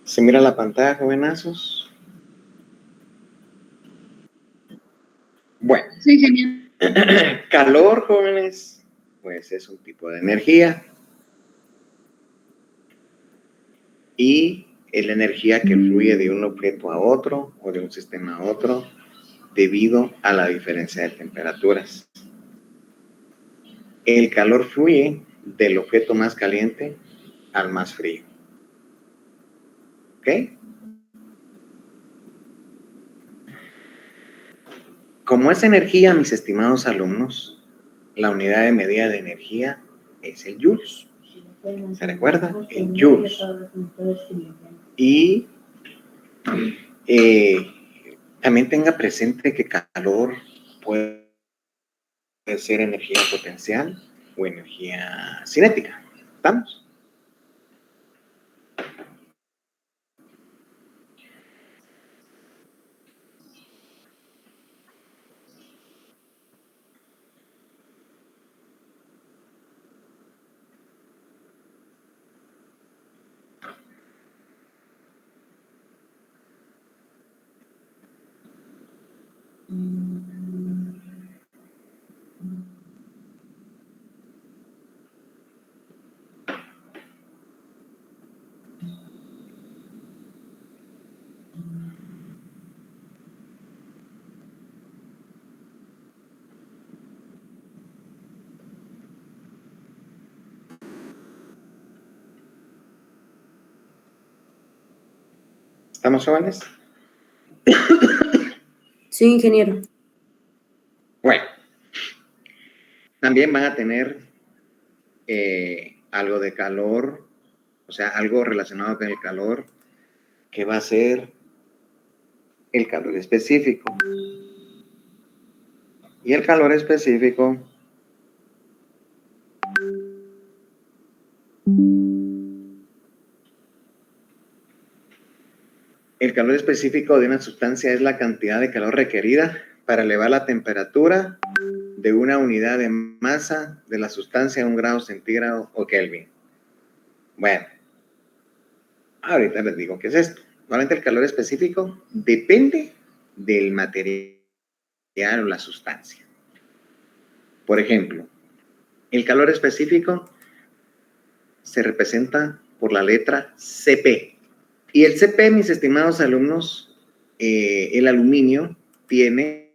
¿Se mira la pantalla, jovenazos? Bueno. Sí, genial. Calor, jóvenes, pues es un tipo de energía. Y es la energía que fluye de un objeto a otro o de un sistema a otro debido a la diferencia de temperaturas. El calor fluye del objeto más caliente al más frío. ¿Ok? Como es energía, mis estimados alumnos, la unidad de medida de energía es el joules. ¿Se recuerda? El joules. Y también tenga presente que calor puede ser energía potencial o energía cinética. ¿Estamos? ¿Estamos, jóvenes? Sí, ingeniero. Bueno, también van a tener algo de calor, o sea, algo relacionado con el calor, que va a ser el calor específico. Y el calor específico de una sustancia es la cantidad de calor requerida para elevar la temperatura de una unidad de masa de la sustancia a 1 grado centígrado o Kelvin. Bueno, ahorita les digo qué es esto. Normalmente el calor específico depende del material o la sustancia. Por ejemplo, el calor específico se representa por la letra Cp. Y el Cp, mis estimados alumnos, el aluminio tiene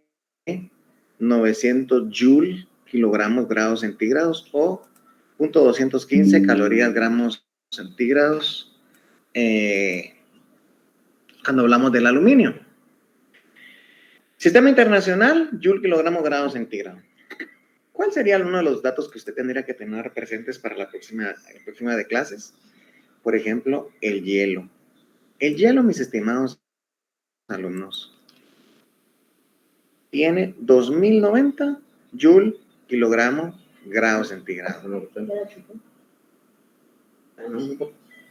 900 joule kilogramos grados centígrados o 0.215 calorías gramos centígrados cuando hablamos del aluminio. Sistema internacional, joule kilogramo grados centígrados. ¿Cuál sería uno de los datos que usted tendría que tener presentes para la próxima de clases? Por ejemplo, el hielo. El hielo, mis estimados alumnos, tiene 2090 joule kilogramo grado centígrado.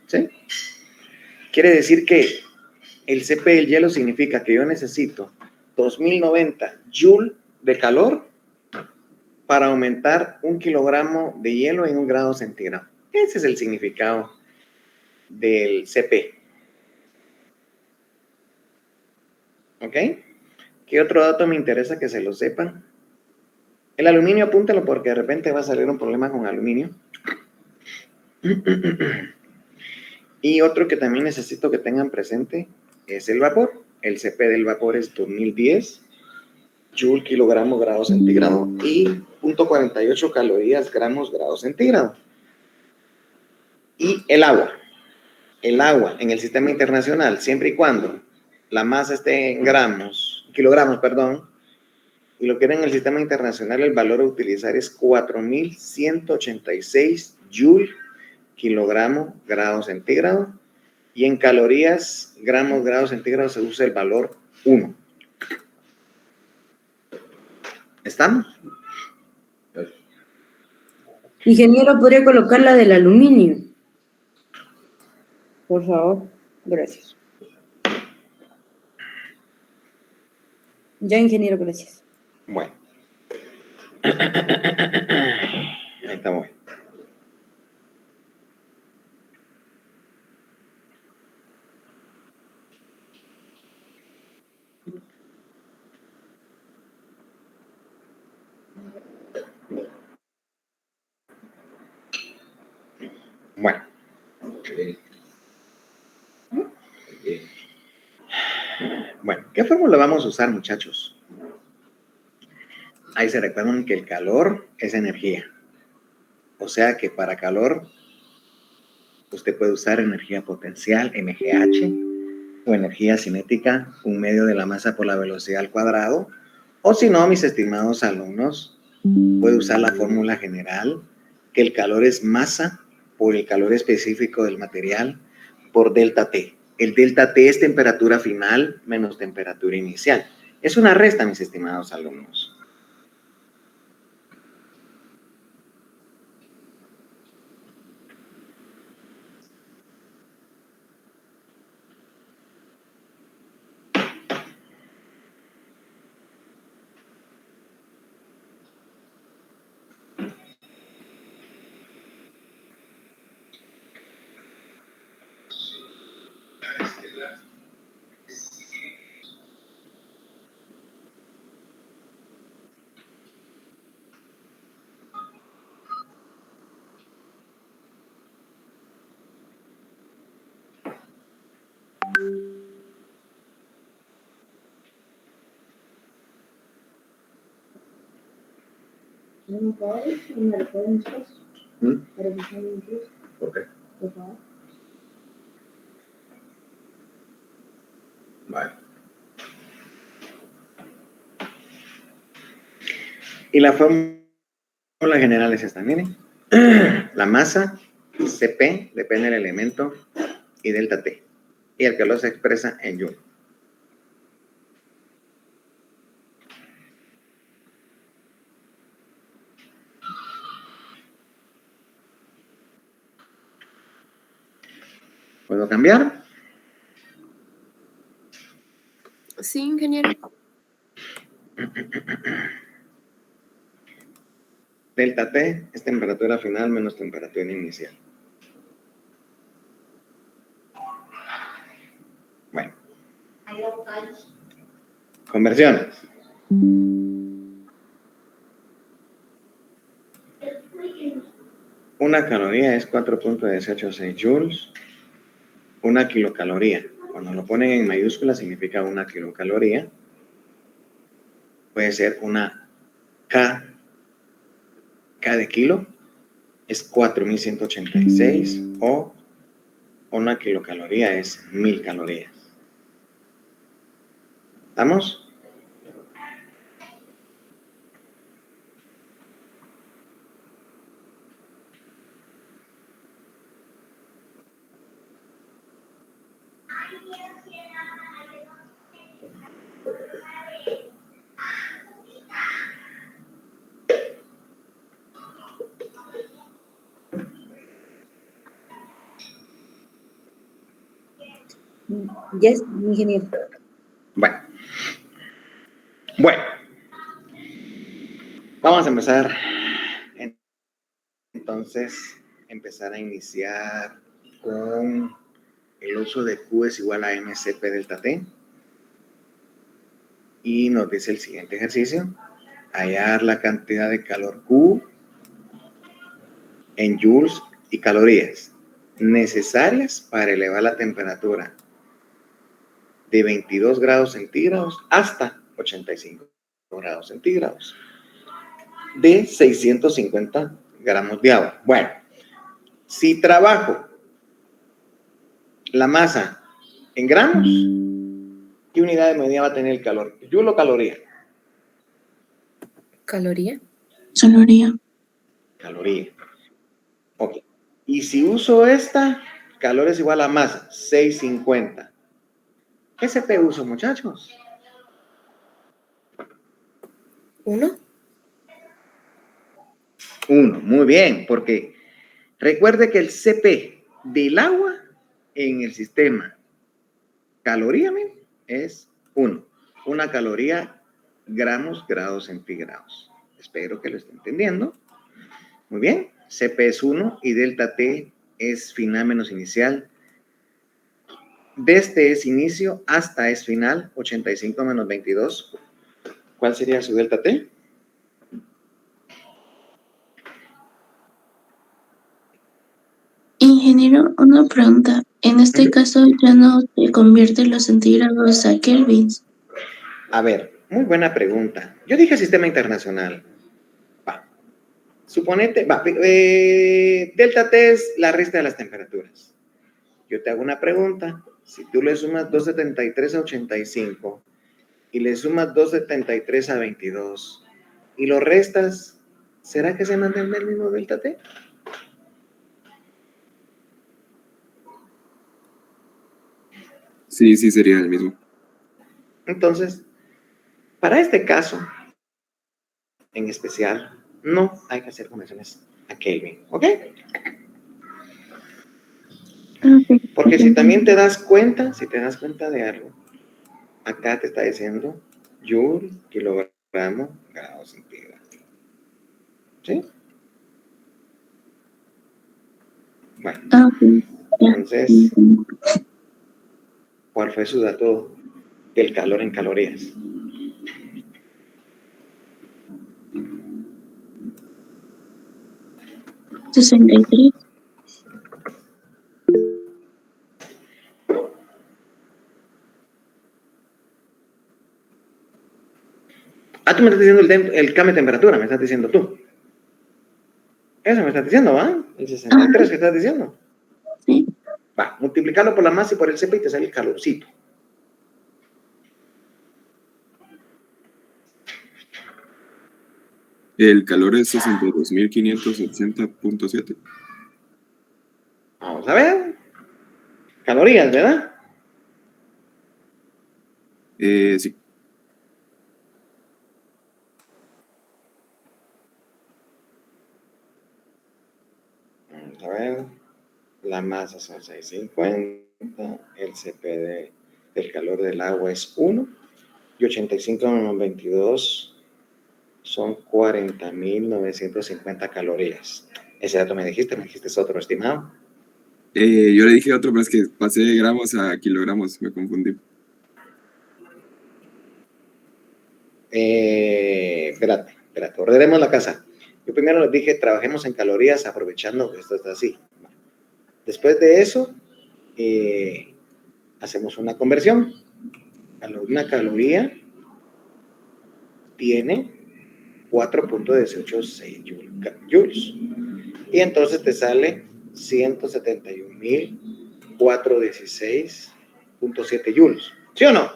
¿Sí? Quiere decir que el Cp del hielo significa que yo necesito 2090 joule de calor para aumentar 1 kilogramo de hielo en 1 grado centígrado. Ese es el significado del Cp. ¿Ok? ¿Qué otro dato me interesa que se lo sepan? El aluminio, apúntalo porque de repente va a salir un problema con aluminio. Y otro que también necesito que tengan presente es el vapor. El Cp del vapor es 2010 joule kilogramo grado centígrado y 0.48 calorías gramos grado centígrado. Y el agua. El agua en el sistema internacional, siempre y cuando la masa esté en kilogramos, y lo que era en el sistema internacional, el valor a utilizar es 4.186 joule kilogramo grado centígrado, y en calorías gramos grado centígrado se usa el valor 1. ¿Estamos? Ingeniero, ¿podría colocar la del aluminio? Por favor, gracias. Ya, ingeniero, gracias. Bueno. Ahí estamos. Bueno. Bueno, ¿qué fórmula vamos a usar, muchachos? Ahí se recuerdan que el calor es energía. O sea que para calor, usted puede usar energía potencial, MGH, o energía cinética, un medio de la masa por la velocidad al cuadrado. O si no, mis estimados alumnos, puede usar la fórmula general, que el calor es masa por el calor específico del material por delta T. El delta T es temperatura final menos temperatura inicial. Es una resta, mis estimados alumnos. ¿Por qué? Vale. Y la fórmula general es esta, miren. La masa, Cp, depende del elemento, y delta T. Y el calor se expresa en Joule. ¿Puedo cambiar? Sí, ingeniero. Delta T es temperatura final menos temperatura inicial. Bueno. Conversiones. Una caloría es 4.186 joules. Una kilocaloría. Cuando lo ponen en mayúscula significa una kilocaloría. Puede ser una K de kilo. Es 4.186. O una kilocaloría es 1000 calorías. ¿Estamos? Yes, ingeniero. Bueno, vamos a empezar. Entonces, empezar a iniciar con el uso de Q es igual a MCP delta T. Y nos dice el siguiente ejercicio. Hallar la cantidad de calor Q en joules y calorías necesarias para elevar la temperatura de 22 grados centígrados hasta 85 grados centígrados de 650 gramos de agua. Bueno, si trabajo la masa en gramos, ¿qué unidad de medida va a tener el calor? ¿Joule o caloría? ¿Caloría? Caloría. Caloría. Ok. Y si uso esta, calor es igual a masa, 650. ¿Qué CP uso, muchachos? 1. 1. Muy bien, porque recuerde que el CP del agua en el sistema caloría es 1. Una caloría, gramos, grados centígrados. Espero que lo esté entendiendo. Muy bien. CP es 1 y delta T es final menos inicial. Desde es inicio hasta es final, 85 menos 22. ¿Cuál sería su delta T? I. Ingeniero, una pregunta. En este caso ya no se convierten los centígrados a kelvins. A ver, muy buena pregunta. Yo dije sistema internacional. Va. Suponete, va, delta T es la resta de las temperaturas. Yo te hago una pregunta. Si tú le sumas 273 a 85 y le sumas 273 a 22 y lo restas, ¿será que se mantiene el mismo delta T? Sí, sí sería el mismo. Entonces, para este caso, en especial, no hay que hacer conversiones a Kelvin, ¿ok? Porque si también te das cuenta, de algo, acá te está diciendo joule, kilogramo, grado centígrado. ¿Sí? Bueno, entonces, ¿cuál fue su dato del calor en calorías? ¿63? Ah, tú me estás diciendo el cambio de temperatura, me estás diciendo tú. Eso me estás diciendo, ¿va? El 63 que estás diciendo. Sí. Va, multiplicarlo por la masa y por el CP y te sale el calorcito. El calor es 62.580.7. Vamos a ver. Calorías, ¿verdad? Sí. Vamos a ver. La masa son 650. El CP del calor del agua es 1. Y 85 menos 22 son 40.950 calorías. Ese dato me dijiste otro estimado. Yo le dije otro, pero es que pasé de gramos a kilogramos, me confundí. Espérate, ordenemos la casa. Yo primero les dije, trabajemos en calorías aprovechando que esto está así. Después de eso, hacemos una conversión. Una caloría tiene 4.186 joules. Y entonces te sale 171.416.7 joules. ¿Sí o no?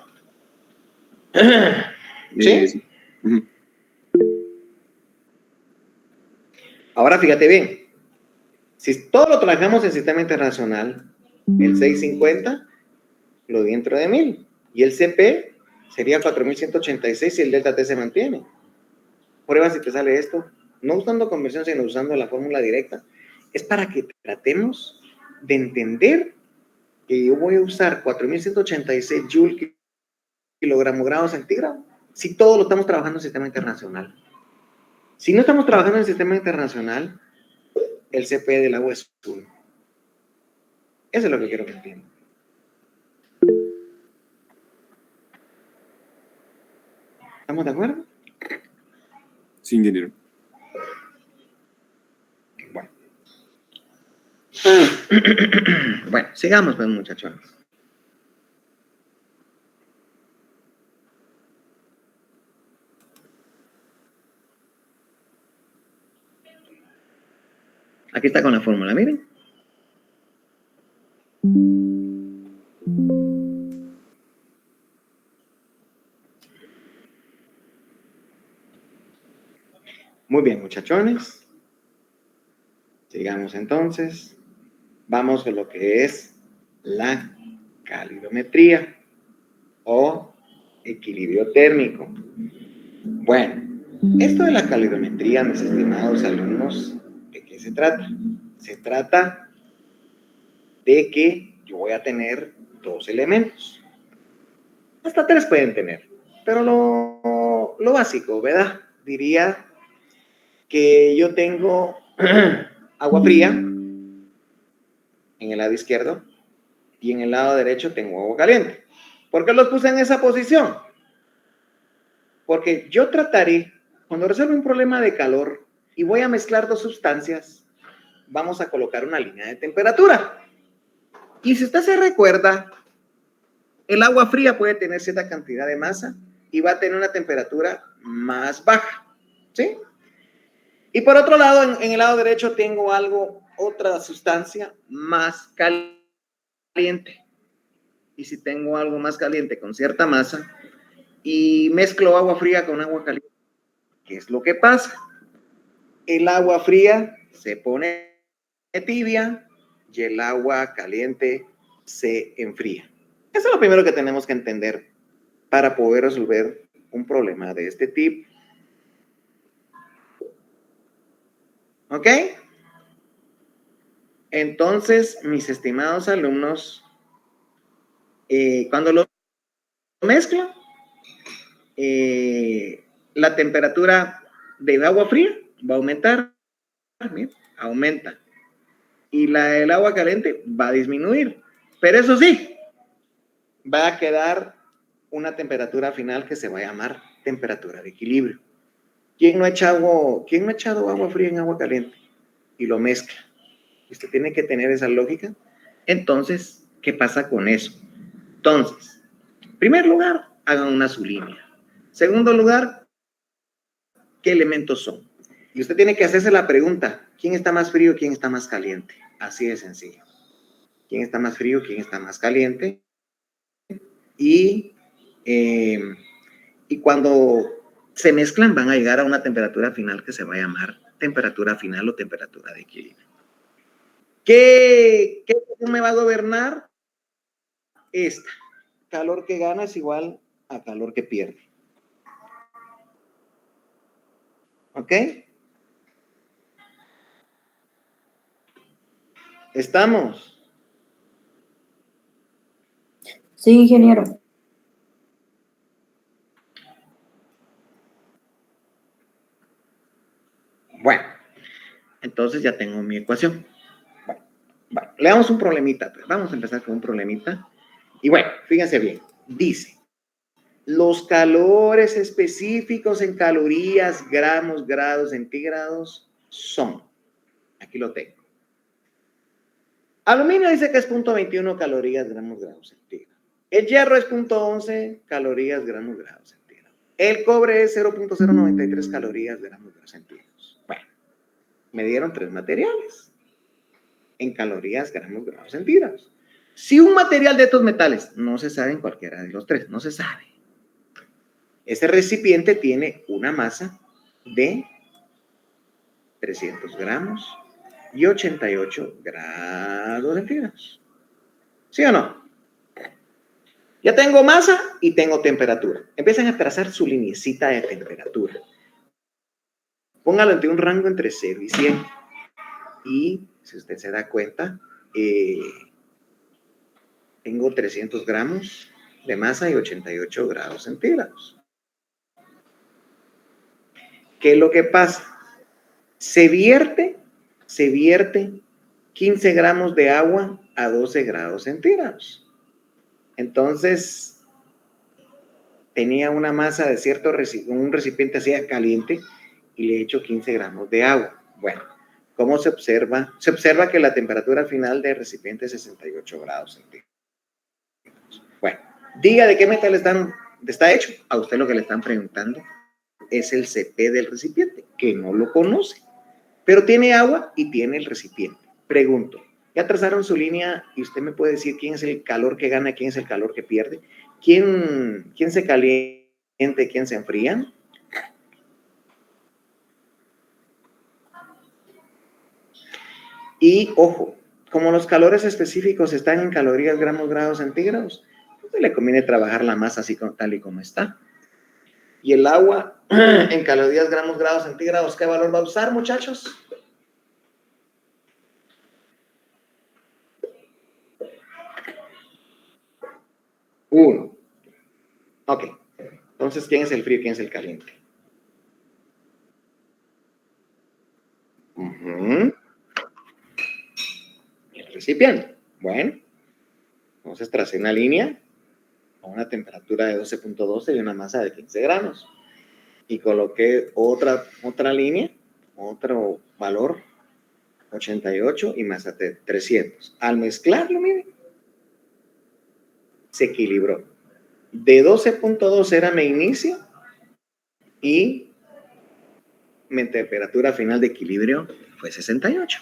¿Sí? Sí. Uh-huh. Ahora fíjate bien. Si todo lo trabajamos en sistema internacional, el 650 lo di dentro de 1000. Y el CP sería 4186 y el delta T se mantiene. Prueba si te sale esto. No usando conversión, sino usando la fórmula directa. Es para que tratemos de entender que yo voy a usar 4186 joules kilogramo grado centígrado si todo lo estamos trabajando en sistema internacional. Si no estamos trabajando en sistema internacional, el CP del agua es 1. Eso es lo que quiero que entiendan. ¿Estamos de acuerdo? Sin dinero. Bueno. Bueno, sigamos pues, muchachones. Aquí está con la fórmula, miren. Muy bien, muchachones. Sigamos entonces. Vamos a lo que es la calidometría o equilibrio térmico. Bueno, esto de la calidometría, mis estimados alumnos, ¿de qué se trata? Se trata de que yo voy a tener 2 elementos. Hasta 3 pueden tener, pero lo básico, ¿verdad? Diría que yo tengo agua fría en el lado izquierdo y en el lado derecho tengo agua caliente. ¿Por qué los puse en esa posición? Porque yo trataré, cuando resuelvo un problema de calor y voy a mezclar 2 sustancias, vamos a colocar una línea de temperatura. Y si usted se recuerda, el agua fría puede tener cierta cantidad de masa y va a tener una temperatura más baja, ¿sí? Y por otro lado, en el lado derecho tengo otra sustancia más caliente. Y si tengo algo más caliente con cierta masa y mezclo agua fría con agua caliente, ¿qué es lo que pasa? El agua fría se pone tibia y el agua caliente se enfría. Eso es lo primero que tenemos que entender para poder resolver un problema de este tipo. ¿Ok? Entonces, mis estimados alumnos, cuando lo mezclo, la temperatura de agua fría va a aumentar, ¿bien? Aumenta. Y el agua caliente va a disminuir. Pero eso sí, va a quedar una temperatura final que se va a llamar temperatura de equilibrio. ¿Quién no ha echado agua fría en agua caliente y lo mezcla? Usted tiene que tener esa lógica. Entonces, ¿qué pasa con eso? Entonces, en primer lugar, hagan una sublínea. Segundo lugar, ¿qué elementos son? Y usted tiene que hacerse la pregunta, ¿quién está más frío, quién está más caliente? Así de sencillo. ¿Quién está más frío, quién está más caliente? Y cuando se mezclan van a llegar a una temperatura final que se va a llamar temperatura final o temperatura de equilibrio. ¿Qué me va a gobernar? Esta. Calor que gana es igual a calor que pierde. ¿Ok? ¿Estamos? Sí, ingeniero. Bueno, entonces ya tengo mi ecuación. Bueno, le damos un problemita. Pues. Vamos a empezar con un problemita. Y bueno, fíjense bien. Dice, los calores específicos en calorías, gramos, grados centígrados son. Aquí lo tengo. Aluminio dice que es 0.21 calorías, gramos, grados centígrados. El hierro es 0.11 calorías, gramos, grados centígrados. El cobre es 0.093 calorías, gramos, grados centígrados. Bueno, me dieron 3 materiales en calorías, gramos, grados centígrados. Si un material de estos metales no se sabe en cualquiera de los 3, no se sabe. Ese recipiente tiene una masa de 300 gramos y 88 grados centígrados. ¿Sí o no? Ya tengo masa y tengo temperatura. Empiezan a trazar su linecita de temperatura. Póngalo entre un rango entre 0 y 100. Y si usted se da cuenta, tengo 300 gramos de masa y 88 grados centígrados. ¿Qué es lo que pasa? Se vierte 15 gramos de agua a 12 grados centígrados. Entonces, tenía una masa de un recipiente así caliente y le echo 15 gramos de agua. Bueno, ¿cómo se observa? Se observa que la temperatura final del recipiente es 68 grados centígrados. Bueno, diga de qué metal está hecho. A usted lo que le están preguntando es el CP del recipiente, que no lo conoce, pero tiene agua y tiene el recipiente. Pregunto, ¿ya trazaron su línea y usted me puede decir quién es el calor que gana, quién es el calor que pierde? ¿Quién se calienta, quién se enfría? Y ojo, como los calores específicos están en calorías, gramos, grados centígrados, pues le conviene trabajar la masa así tal y como está. Y el agua en calorías, gramos, grados centígrados, ¿qué valor va a usar, muchachos? Uno. Ok. Entonces, ¿quién es el frío y quién es el caliente? El recipiente. Bueno. Entonces, tracé una línea a una temperatura de 12.12 y una masa de 15 gramos. Y coloqué otra línea, otro valor 88 y masa 300. Al mezclarlo, miren, se equilibró. De 12.2 era mi inicio y mi temperatura final de equilibrio fue 68.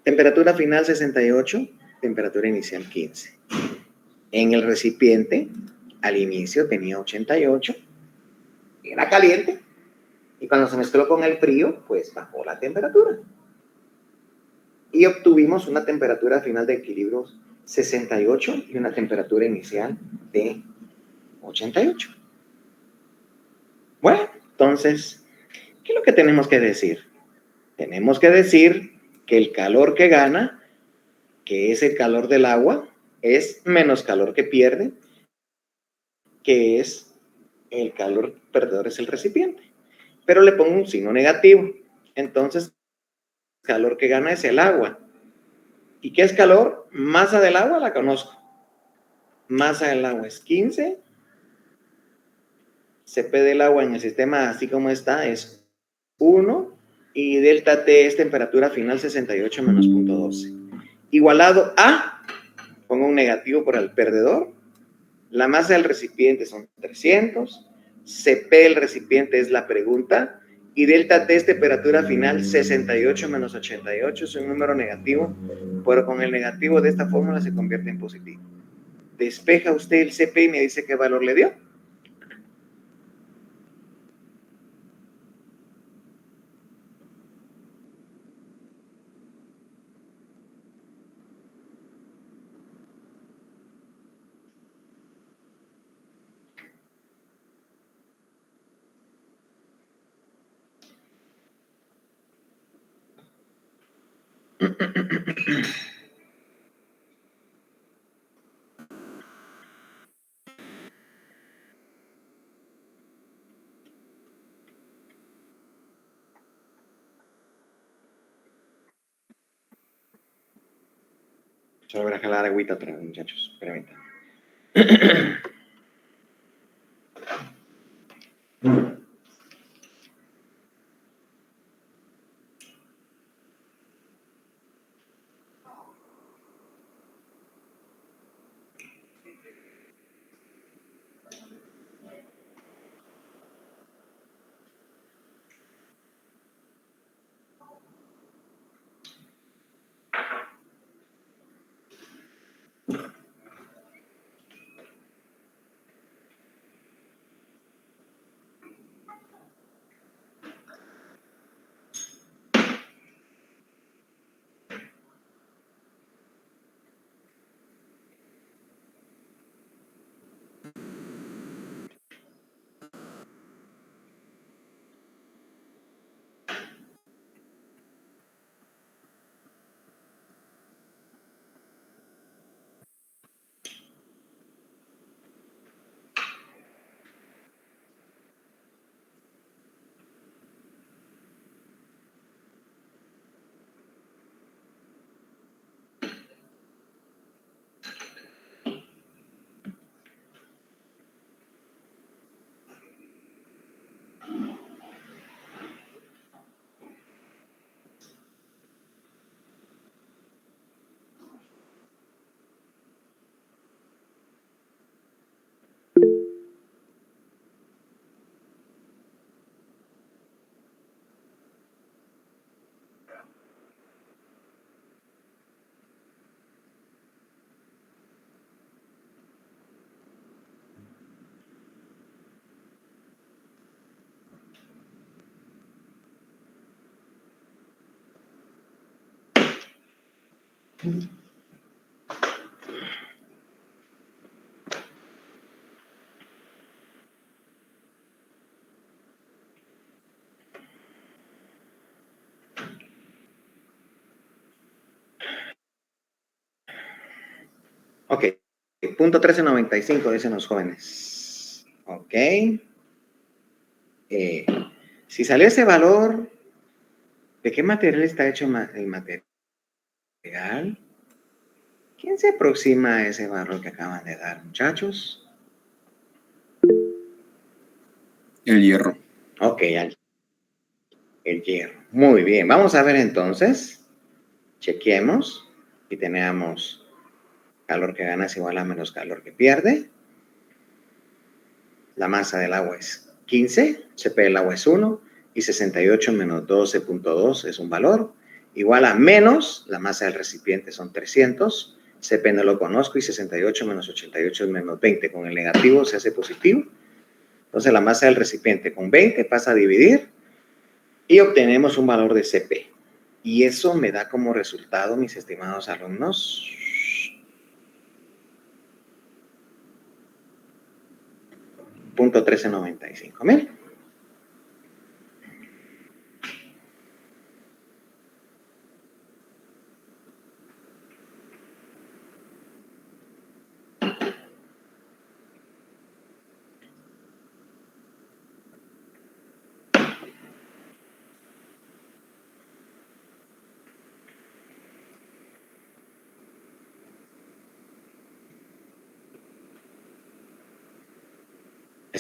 Temperatura final 68, temperatura inicial 15. En el recipiente, al inicio tenía 88, era caliente, y cuando se mezcló con el frío, pues bajó la temperatura. Y obtuvimos una temperatura final de equilibrio 68 y una temperatura inicial de 88. Bueno, entonces, ¿qué es lo que tenemos que decir? Tenemos que decir que el calor que gana, que es el calor del agua, es menos calor que pierde, que es el calor perdedor, es el recipiente. Pero le pongo un signo negativo. Entonces, el calor que gana es el agua. ¿Y qué es calor? Masa del agua la conozco. Masa del agua es 15. Cp del agua en el sistema así como está es 1. Y delta T es temperatura final 68 menos 0.12. Igualado a, pongo un negativo por el perdedor. La masa del recipiente son 300. Cp del recipiente es la pregunta. Y delta T es temperatura final 68 menos 88. Es un número negativo, pero con el negativo de esta fórmula se convierte en positivo. Despeja usted el Cp y me dice qué valor le dio. Solo voy a jalar agüita otra vez, muchachos. Permítanme. Ok. Punto 1395, dicen los jóvenes. Ok. Si salió ese valor, ¿de qué material está hecho el material? ¿Quién se aproxima a ese valor que acaban de dar, muchachos? El hierro. Ok, el hierro. Muy bien, vamos a ver entonces. Chequeemos y tenemos calor que gana es igual a menos calor que pierde. La masa del agua es 15, CP del agua es 1 y 68 menos 12.2 es un valor igual a menos, la masa del recipiente son 300, CP no lo conozco y 68 menos 88 es menos 20. Con el negativo se hace positivo. Entonces la masa del recipiente con 20 pasa a dividir y obtenemos un valor de CP. Y eso me da como resultado, mis estimados alumnos, .1395. Miren.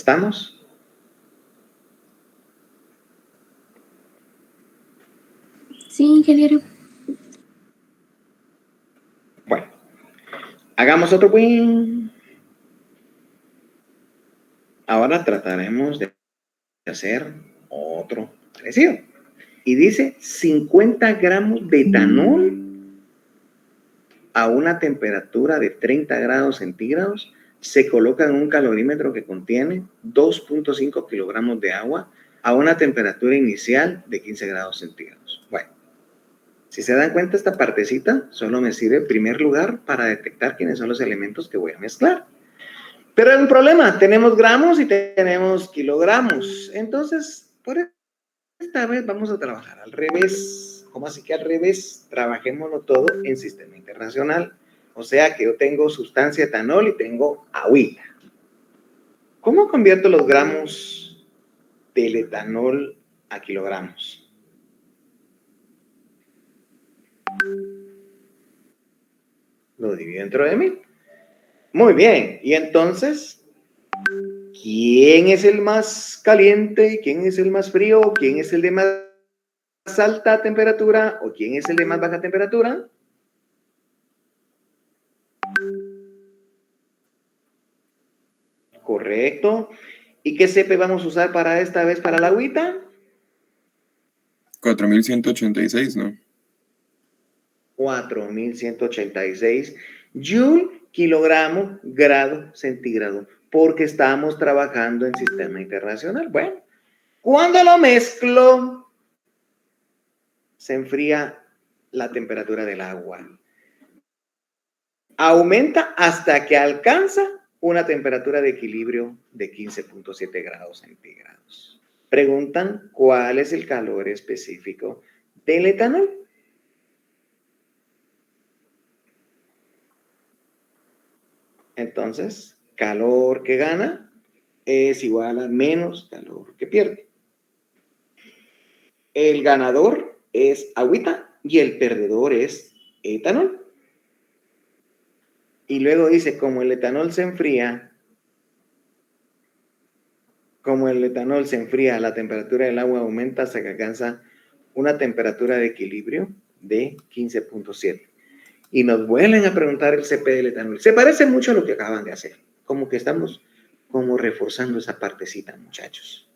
¿Estamos? Sí, ingeniero. Bueno, hagamos otro win. Ahora trataremos de hacer otro parecido. Y dice 50 gramos de etanol a una temperatura de 30 grados centígrados se coloca en un calorímetro que contiene 2.5 kilogramos de agua a una temperatura inicial de 15 grados centígrados. Bueno, si se dan cuenta, esta partecita solo me sirve en primer lugar para detectar quiénes son los elementos que voy a mezclar. Pero hay un problema, tenemos gramos y tenemos kilogramos. Entonces, por esta vez vamos a trabajar al revés. ¿Cómo así que al revés? Trabajémoslo todo en sistema internacional. O sea que yo tengo sustancia etanol y tengo agüita. ¿Cómo convierto los gramos del etanol a kilogramos? Lo divido dentro de mí. Muy bien. Y entonces, ¿quién es el más caliente? ¿Quién es el más frío? ¿Quién es el de más alta temperatura? ¿O quién es el de más baja temperatura? Correcto. ¿Y qué CP vamos a usar para esta vez para la agüita? 4186, ¿no? 4186 Joule, kilogramo, grado, centígrado, porque estamos trabajando en sistema internacional. Bueno, cuando lo mezclo, se enfría la temperatura del agua. Aumenta hasta que alcanza una temperatura de equilibrio de 15.7 grados centígrados. Preguntan, ¿cuál es el calor específico del etanol? Entonces, calor que gana es igual a menos calor que pierde. El ganador es agüita y el perdedor es etanol. Y luego dice, como el etanol se enfría, la temperatura del agua aumenta hasta que alcanza una temperatura de equilibrio de 15.7. Y nos vuelven a preguntar el CP del etanol. Se parece mucho a lo que acaban de hacer. Como que estamos como reforzando esa partecita, muchachos.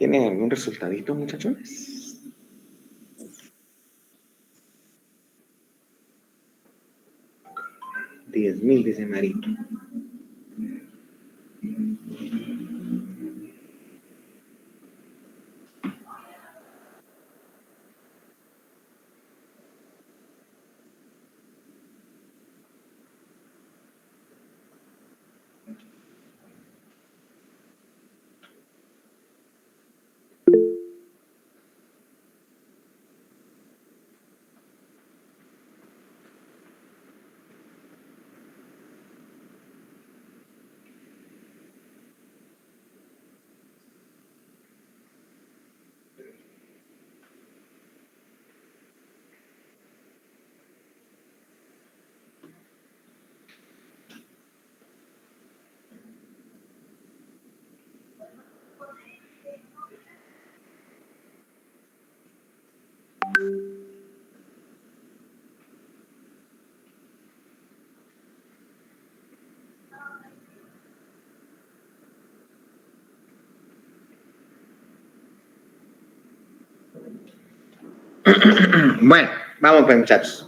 ¿Tienen algún resultadito, muchachones? $10,000, dice Marito. Bueno, vamos pues, muchachos.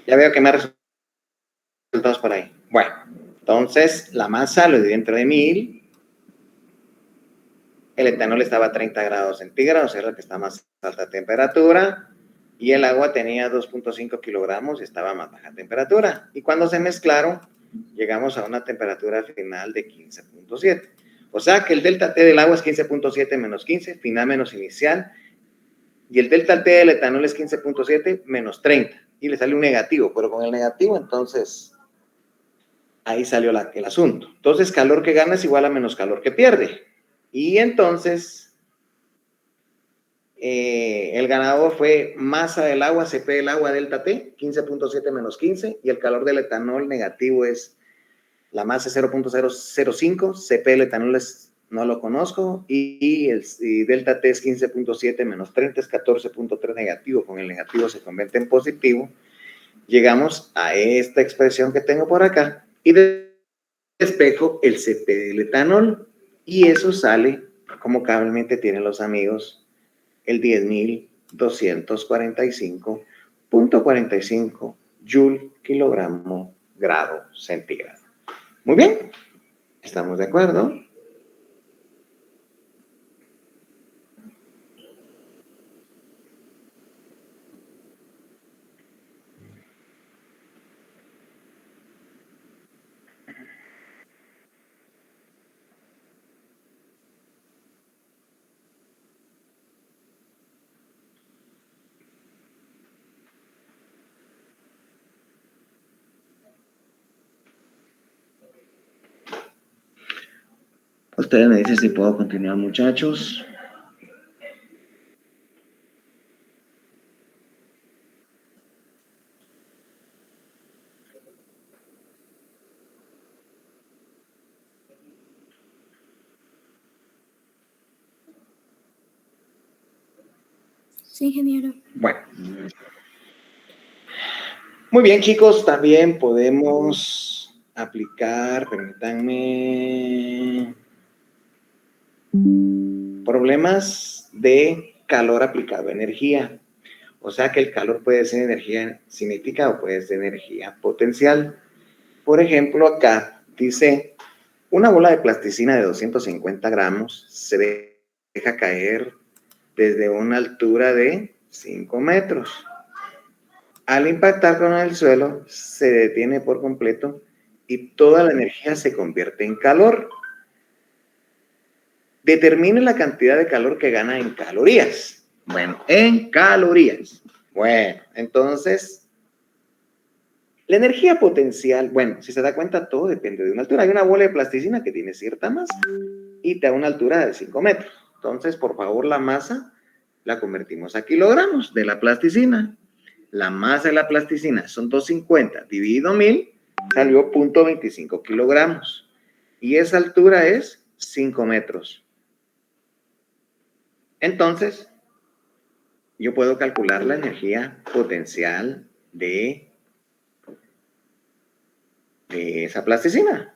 Ya veo que me ha resultados por ahí. Bueno, entonces la masa lo di dentro de 1000. El etanol estaba a 30 grados centígrados, es la que está a más alta temperatura. Y el agua tenía 2.5 kilogramos y estaba a más baja temperatura. Y cuando se mezclaron, llegamos a una temperatura final de 15.7. O sea que el delta T del agua es 15.7 menos 15, final menos inicial. Y el delta T del etanol es 15.7 menos 30. Y le sale un negativo, pero con el negativo, entonces, ahí salió el asunto. Entonces, calor que gana es igual a menos calor que pierde. Y entonces, el ganador fue masa del agua, CP del agua, delta T, 15.7 menos 15. Y el calor del etanol negativo es la masa 0.005. CP del etanol no lo conozco. Y delta T es 15.7 menos 30, es 14.3 negativo. Con el negativo se convierte en positivo. Llegamos a esta expresión que tengo por acá. Y despejo el CP del etanol. Y eso sale, como cablemente tienen los amigos, el 10.245.45 Joule kilogramo grado centígrado. Muy bien, ¿estamos de acuerdo? Ustedes me dicen si puedo continuar, muchachos. Sí, ingeniero. Bueno. Muy bien, chicos, también podemos aplicar, permítanme, problemas de calor aplicado a energía. O sea que el calor puede ser energía cinética o puede ser energía potencial. Por ejemplo, acá dice, una bola de plasticina de 250 gramos se deja caer desde una altura de 5 metros. Al impactar con el suelo, se detiene por completo y toda la energía se convierte en calor. Determine la cantidad de calor que gana en calorías. Bueno, en calorías. Bueno, entonces, la energía potencial, bueno, si se da cuenta, todo depende de una altura. Hay una bola de plasticina que tiene cierta masa y te da una altura de 5 metros. Entonces, por favor, la masa la convertimos a kilogramos de la plasticina. La masa de la plasticina son 250 dividido 1000, salió 0.25 kilogramos. Y esa altura es 5 metros. Entonces, yo puedo calcular la energía potencial de esa plasticina,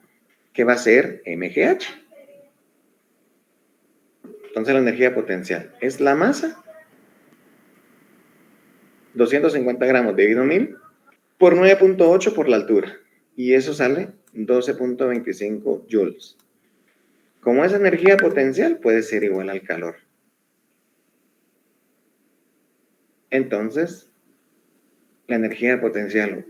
que va a ser MGH. Entonces la energía potencial es la masa, 250 gramos dividido 1000, por 9.8 por la altura. Y eso sale 12.25 joules. Como esa energía potencial puede ser igual al calor. Entonces, la energía potencial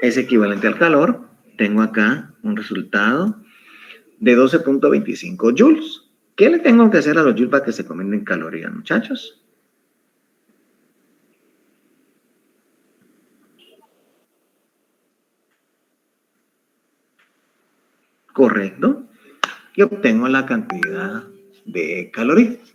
es equivalente al calor. Tengo acá un resultado de 12.25 joules. ¿Qué le tengo que hacer a los joules para que se conviertan en calorías, muchachos? Correcto. Y obtengo la cantidad de calorías.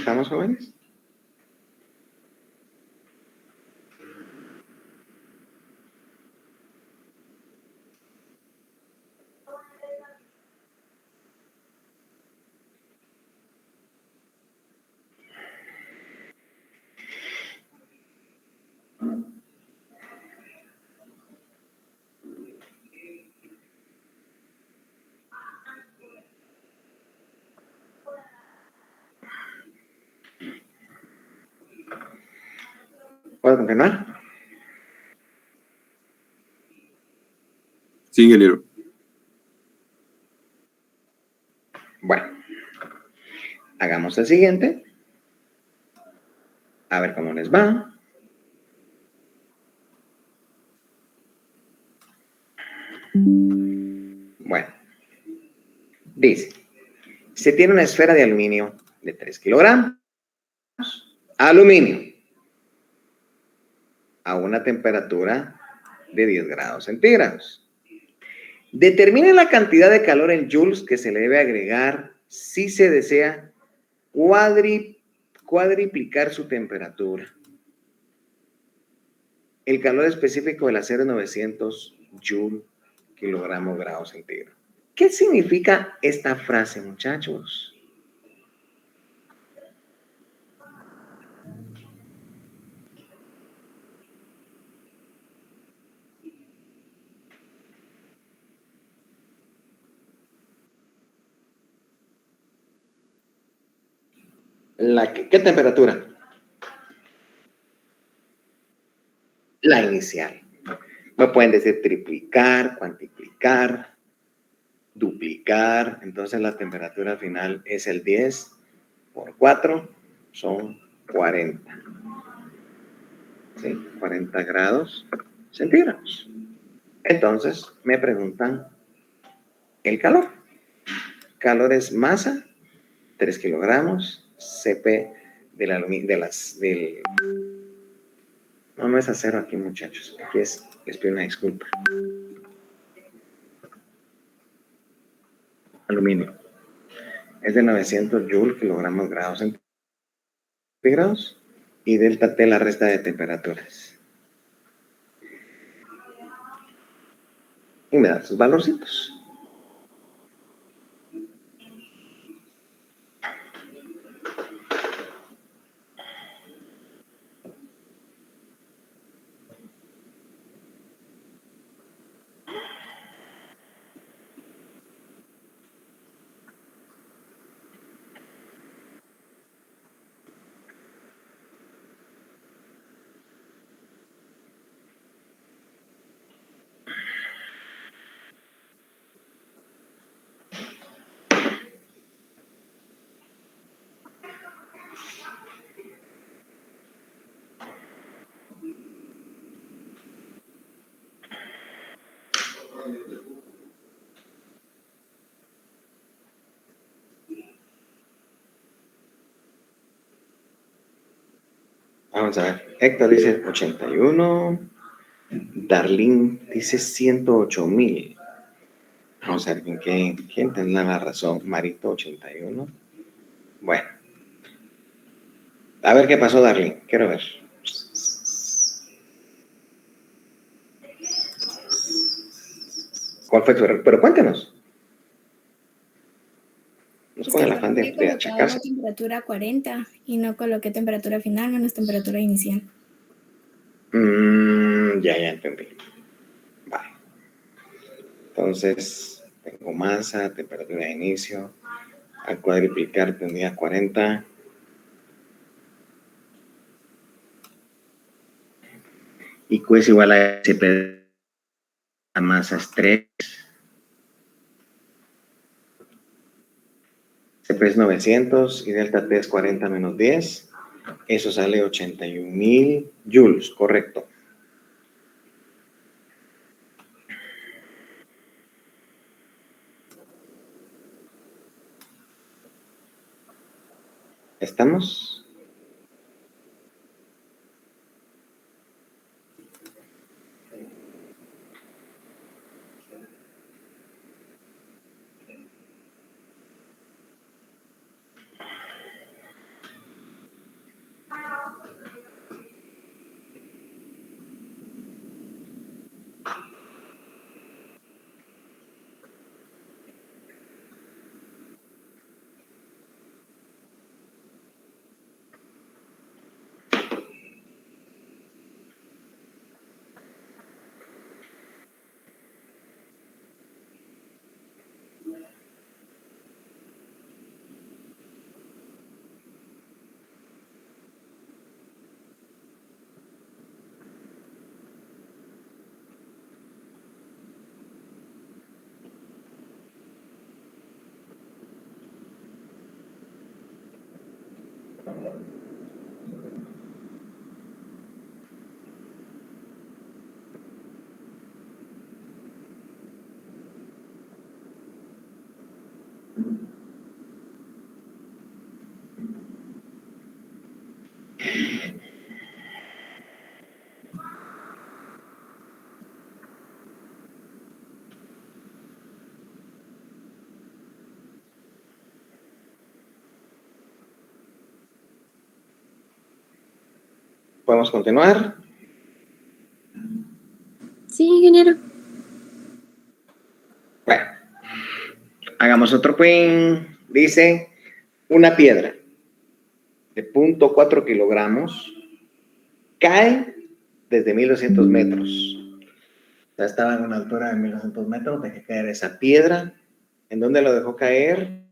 ¿Estamos, jóvenes? ¿Puedo continuar? Sí, ingeniero. Bueno, hagamos el siguiente. A ver cómo les va. Bueno, dice, se tiene una esfera de aluminio de 3 kilogramos. Aluminio a una temperatura de 10 grados centígrados. Determine la cantidad de calor en joules que se le debe agregar si se desea cuadriplicar su temperatura. El calor específico del acero es 900 joules kilogramos grados centígrados. ¿Qué significa esta frase, muchachos? ¿Qué temperatura? La inicial. Me pueden decir triplicar, cuantiplicar, duplicar. Entonces la temperatura final es el 10 por 4, son 40. ¿Sí? 40 grados centígrados. Entonces me preguntan el calor. Calor es masa, 3 kilogramos, CP del aluminio, no es acero aquí, muchachos. Aquí les pido una disculpa. Aluminio. Es de 900 joules kilogramos grados centígrados. Y delta T la resta de temperaturas. Y me da sus valorcitos. Vamos a ver. Héctor dice 81. Darlene dice 108,000. Vamos a ver quién tendrá la razón. Marito 81. Bueno. A ver qué pasó, Darling. Quiero ver. ¿Cuál fue tu error? Pero cuéntanos. No es con el afán de achacarse. La temperatura 40 y no coloqué temperatura final menos temperatura inicial. Ya entendí. Vale. Entonces, tengo masa, temperatura de inicio. Al cuadriplicar tendría 40. Y Q es igual a SP. La masa es 3. CP es 900 y delta T es 40 menos 10. Eso sale 81.000 joules, correcto. ¿Estamos? ¿Podemos continuar? Sí, ingeniero. Bueno, hagamos otro quiz. Dice, una piedra de 0.4 kilogramos cae desde 1200 metros. Ya estaba en una altura de 1200 metros, dejé caer esa piedra. ¿En dónde lo dejó caer?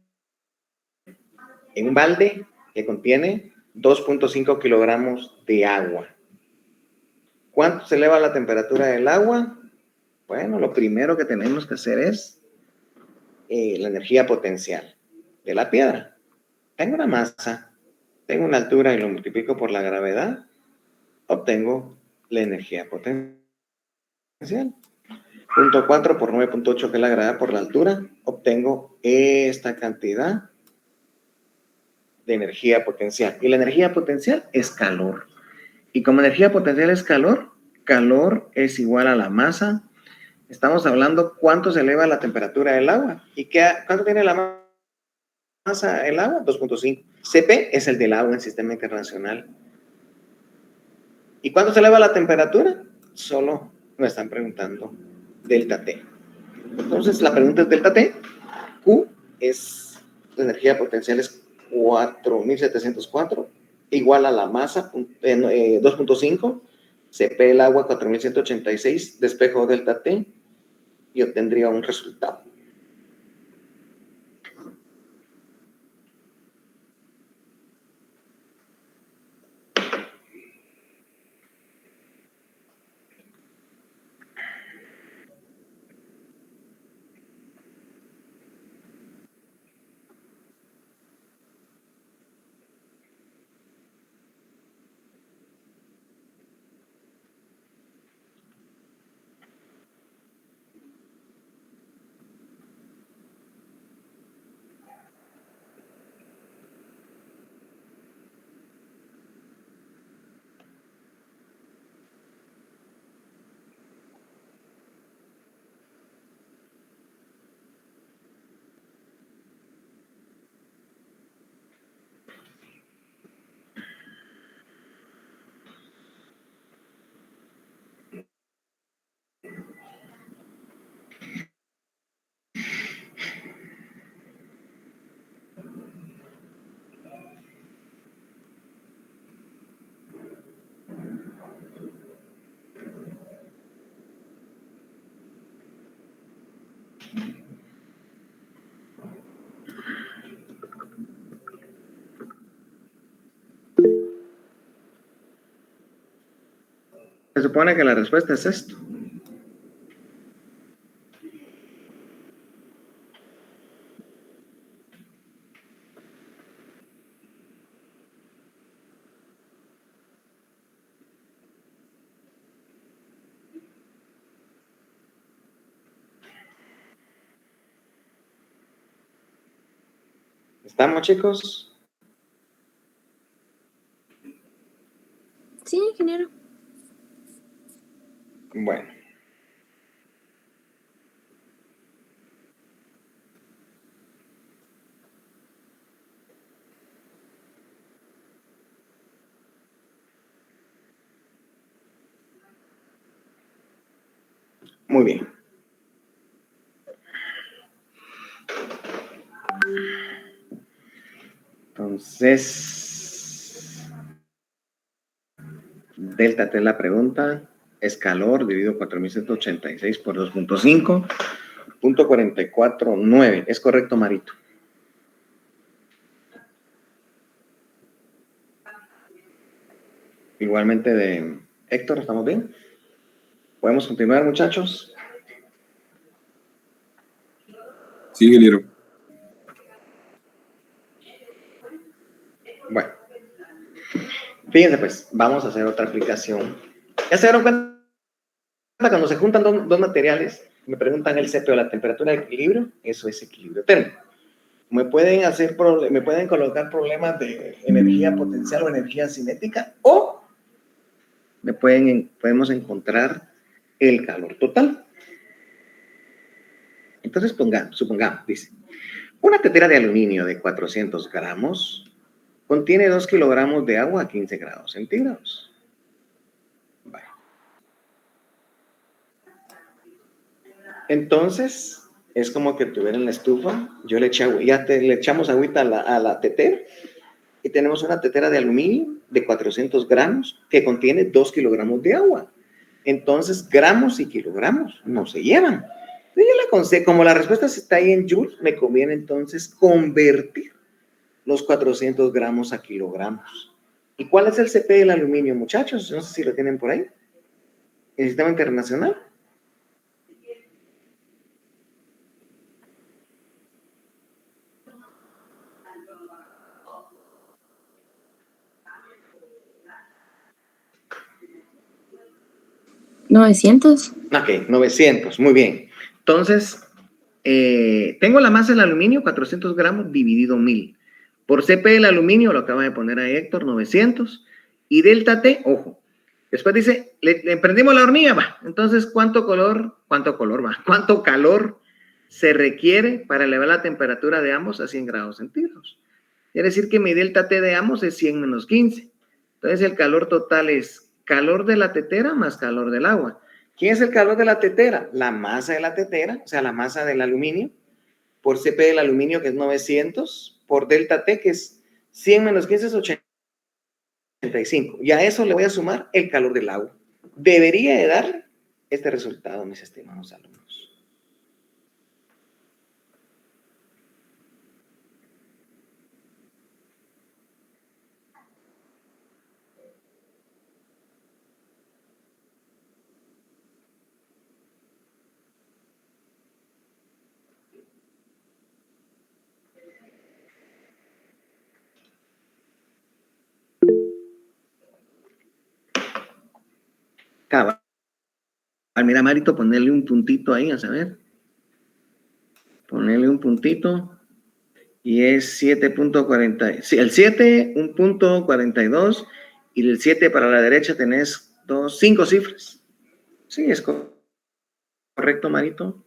En un balde que contiene 2.5 kilogramos de agua. ¿Cuánto se eleva la temperatura del agua? Bueno, lo primero que tenemos que hacer es la energía potencial de la piedra. Tengo una masa, tengo una altura y lo multiplico por la gravedad, obtengo la energía potencial. 0.4 por 9.8, que es la gravedad por la altura, obtengo esta cantidad de energía potencial. Y la energía potencial es calor. Y como energía potencial es calor, calor es igual a la masa. Estamos hablando cuánto se eleva la temperatura del agua. ¿Y cuánto tiene la masa el agua? 2.5. Cp es el del agua en el sistema internacional. ¿Y cuánto se eleva la temperatura? Solo me están preguntando delta T. Entonces la pregunta es delta T. Q es la energía potencial es 4.704, igual a la masa 2.5. Cp el agua 4.186, despejo delta T y obtendría un resultado. supone que la respuesta es esto. ¿Estamos, chicos? Sí, ingeniero. Bueno. Muy bien. Entonces, delta T es la pregunta, es calor dividido 4.186 por 2.5, punto 44.9. ¿Es correcto, Marito? Igualmente de Héctor, ¿estamos bien? ¿Podemos continuar, muchachos? Sí, ingeniero. Bueno, fíjense pues, vamos a hacer otra aplicación. ¿Ya se dieron cuenta cuando se juntan dos materiales? Me preguntan el CP o la temperatura de equilibrio, eso es equilibrio térmico. Me pueden colocar problemas de energía potencial o energía cinética, o podemos encontrar el calor total. Entonces, supongamos, dice, una tetera de aluminio de 400 gramos contiene 2 kilogramos de agua a 15 grados centígrados. Vale. Entonces, es como que tuvieran la estufa, yo le eché agua, le echamos agüita a la tetera, y tenemos una tetera de aluminio de 400 gramos que contiene 2 kilogramos de agua. Entonces, gramos y kilogramos no se llevan. Yo le aconsejo, como la respuesta está ahí en joules, me conviene entonces convertir los 400 gramos a kilogramos. ¿Y cuál es el CP del aluminio, muchachos? No sé si lo tienen por ahí. ¿El sistema internacional? ¿900? Ok, 900, muy bien. Entonces, tengo la masa del aluminio, 400 gramos dividido 1000. Por CP del aluminio, lo acaba de poner ahí Héctor, 900. Y delta T, ojo. Después dice, le prendimos la hornilla, va. Entonces, ¿cuánto calor se requiere para elevar la temperatura de ambos a 100 grados centígrados? Quiere decir que mi delta T de ambos es 100 menos 15. Entonces, el calor total es calor de la tetera más calor del agua. ¿Quién es el calor de la tetera? La masa de la tetera, o sea, la masa del aluminio, por CP del aluminio, que es 900, por delta T, que es 100 menos 15, es 85. Y a eso le voy a sumar el calor del agua. Debería de dar este resultado, mis estimados alumnos. Cabal, mira, Marito, ponerle un puntito ahí, a saber. Ponerle un puntito. Y es 7.40. Sí, el 7, 1.42. Y el 7 para la derecha tenés 5 cifras. Sí, es correcto, Marito.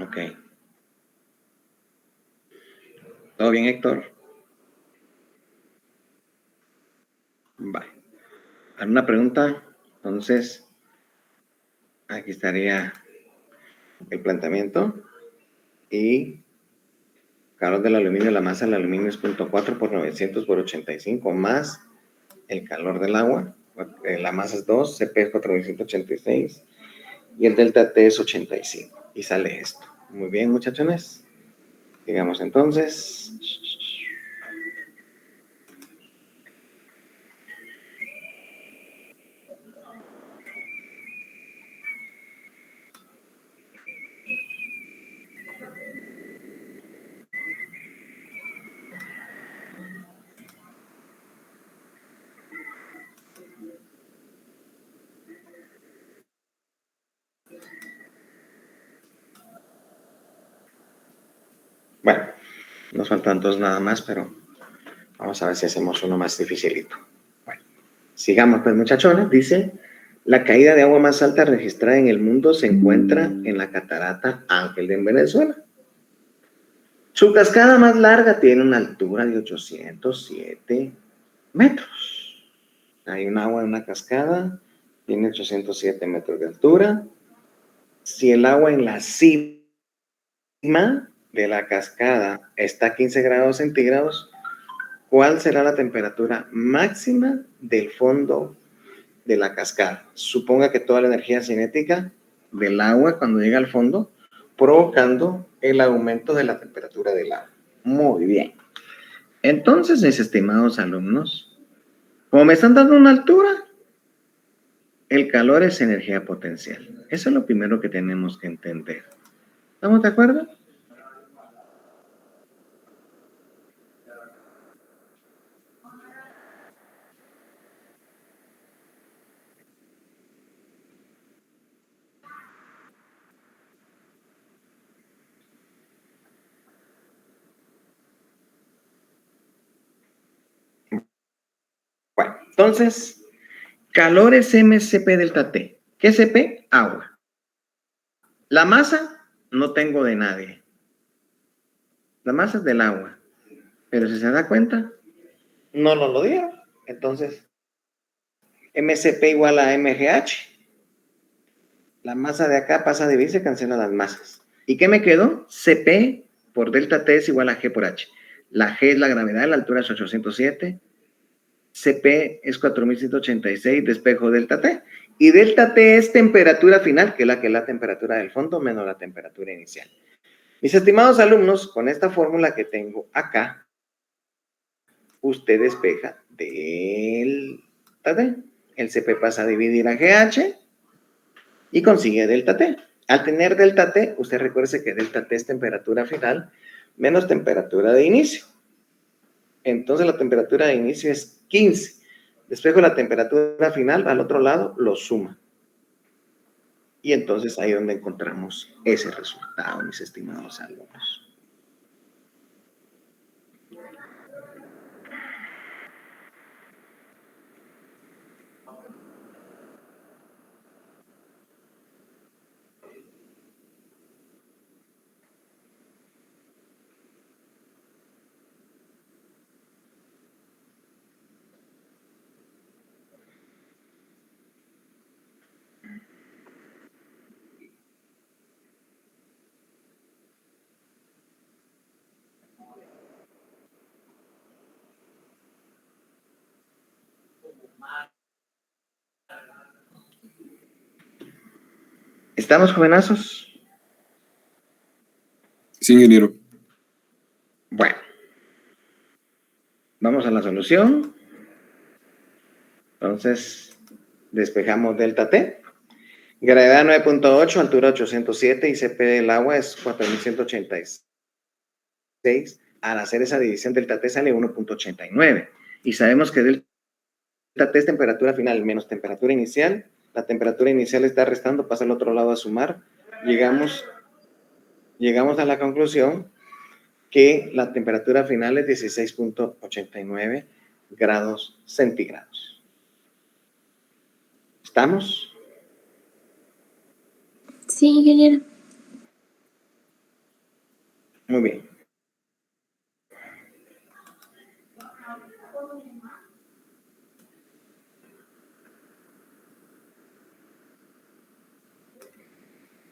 Ok. ¿Todo bien, Héctor? Vale. ¿Alguna pregunta? Entonces, aquí estaría el planteamiento. Y calor del aluminio, la masa del aluminio es 0.4 por 900 por 85 más el calor del agua. La masa es 2, CP es 4186 y el delta T es 85. Y sale esto. Muy bien, muchachones. Digamos entonces. Bueno, nos faltan dos nada más, pero vamos a ver si hacemos uno más dificilito. Bueno, sigamos pues, muchachones. Dice, la caída de agua más alta registrada en el mundo se encuentra en la catarata Ángel en Venezuela. Su cascada más larga tiene una altura de 807 metros. Hay un agua en una cascada, tiene 807 metros de altura. Si el agua en la cima de la cascada está a 15 grados centígrados, ¿cuál será la temperatura máxima del fondo de la cascada? Suponga que toda la energía cinética del agua cuando llega al fondo, provocando el aumento de la temperatura del agua. Muy bien. Entonces, mis estimados alumnos, como me están dando una altura, el calor es energía potencial. Eso es lo primero que tenemos que entender. ¿Estamos de acuerdo? Bueno, entonces, calor es MCP delta T. ¿Qué es CP? Agua. La masa no tengo de nadie. La masa es del agua. Pero si se da cuenta, no nos lo dieron. Entonces, MCP igual a MGH. La masa de acá pasa a dividirse, cancela las masas. ¿Y qué me quedó? CP por delta T es igual a G por H. La G es la gravedad, la altura es 807. CP es 4186, despejo delta T. Y delta T es temperatura final, que es la temperatura del fondo menos la temperatura inicial. Mis estimados alumnos, con esta fórmula que tengo acá, usted despeja delta T. El CP pasa a dividir a GH y consigue delta T. Al tener delta T, usted recuerde que delta T es temperatura final menos temperatura de inicio. Entonces la temperatura de inicio es 15. Despejo la temperatura final, al otro lado lo suma. Y entonces ahí es donde encontramos ese resultado, mis estimados alumnos. ¿Estamos, jovenazos? Sí, ingeniero. Bueno, vamos a la solución. Entonces, despejamos delta T. Gravedad 9.8, altura 807 y CP del agua es 4186. Al hacer esa división, delta T sale 1.89. Y sabemos que delta T es temperatura final menos temperatura inicial. La temperatura inicial está restando, pasa al otro lado a sumar. Llegamos a la conclusión que la temperatura final es 16.89 grados centígrados. ¿Estamos? Sí, ingeniero. Muy bien.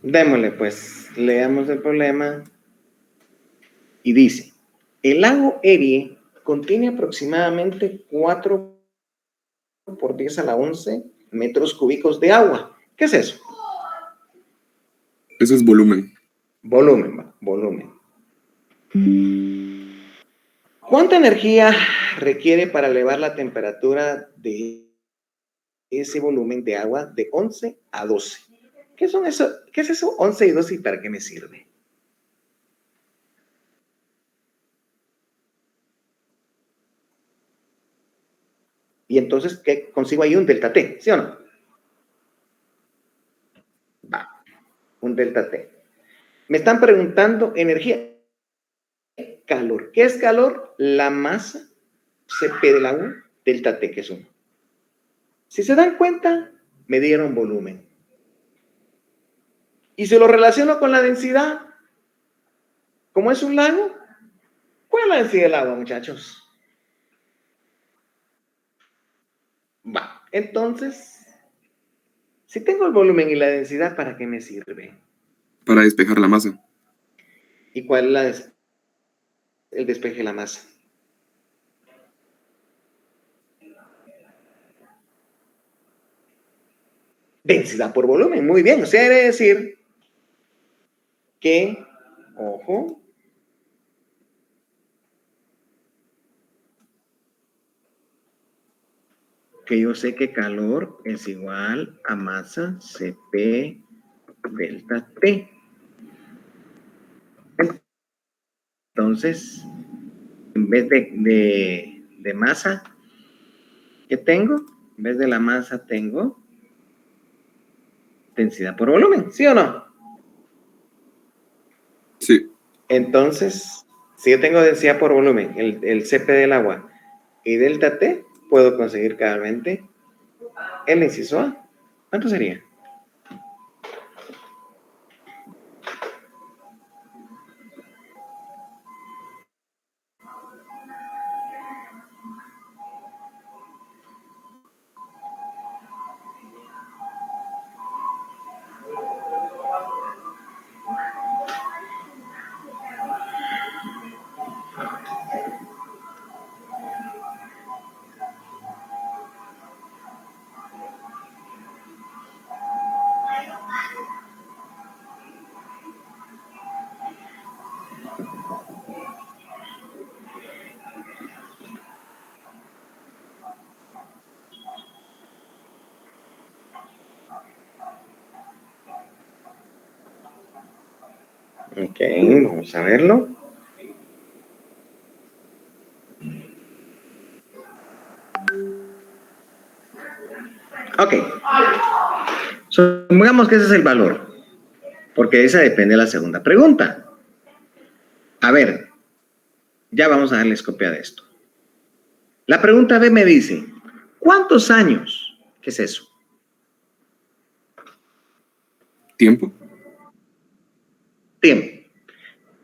Démosle, pues, leamos el problema. Y dice, el lago Erie contiene aproximadamente 4 por 10 a la 11 metros cúbicos de agua. ¿Qué es eso? Eso es volumen. Volumen, volumen. ¿Cuánta energía requiere para elevar la temperatura de ese volumen de agua de 11 a 12? ¿Qué son eso? ¿Qué es eso? 11 y 12 y para qué me sirve. Y entonces, ¿qué consigo ahí? Un delta T, ¿sí o no? Va, un delta T. Me están preguntando energía, calor. ¿Qué es calor? La masa Cp del agua, delta T, que es 1. Si se dan cuenta, me dieron volumen. Y si lo relaciono con la densidad, ¿cómo es un lago? ¿Cuál es la densidad del agua, muchachos? Va, entonces, si tengo el volumen y la densidad, ¿para qué me sirve? Para despejar la masa. ¿Y cuál es el despeje de la masa? Densidad por volumen, muy bien. O sea, quiere decir que, ojo, que yo sé que calor es igual a masa Cp delta T. Entonces, en vez de masa, ¿qué tengo? En vez de la masa tengo densidad por volumen, ¿sí o no? Sí. Entonces, si yo tengo densidad por volumen, el Cp del agua y delta T, puedo conseguir cabalmente el inciso A. ¿Cuánto sería? Ok, vamos a verlo. Ok. Supongamos que ese es el valor, porque esa depende de la segunda pregunta. A ver, ya vamos a darles copia de esto. La pregunta B me dice, ¿cuántos años? ¿Qué es eso? ¿Tiempo? Tiempo.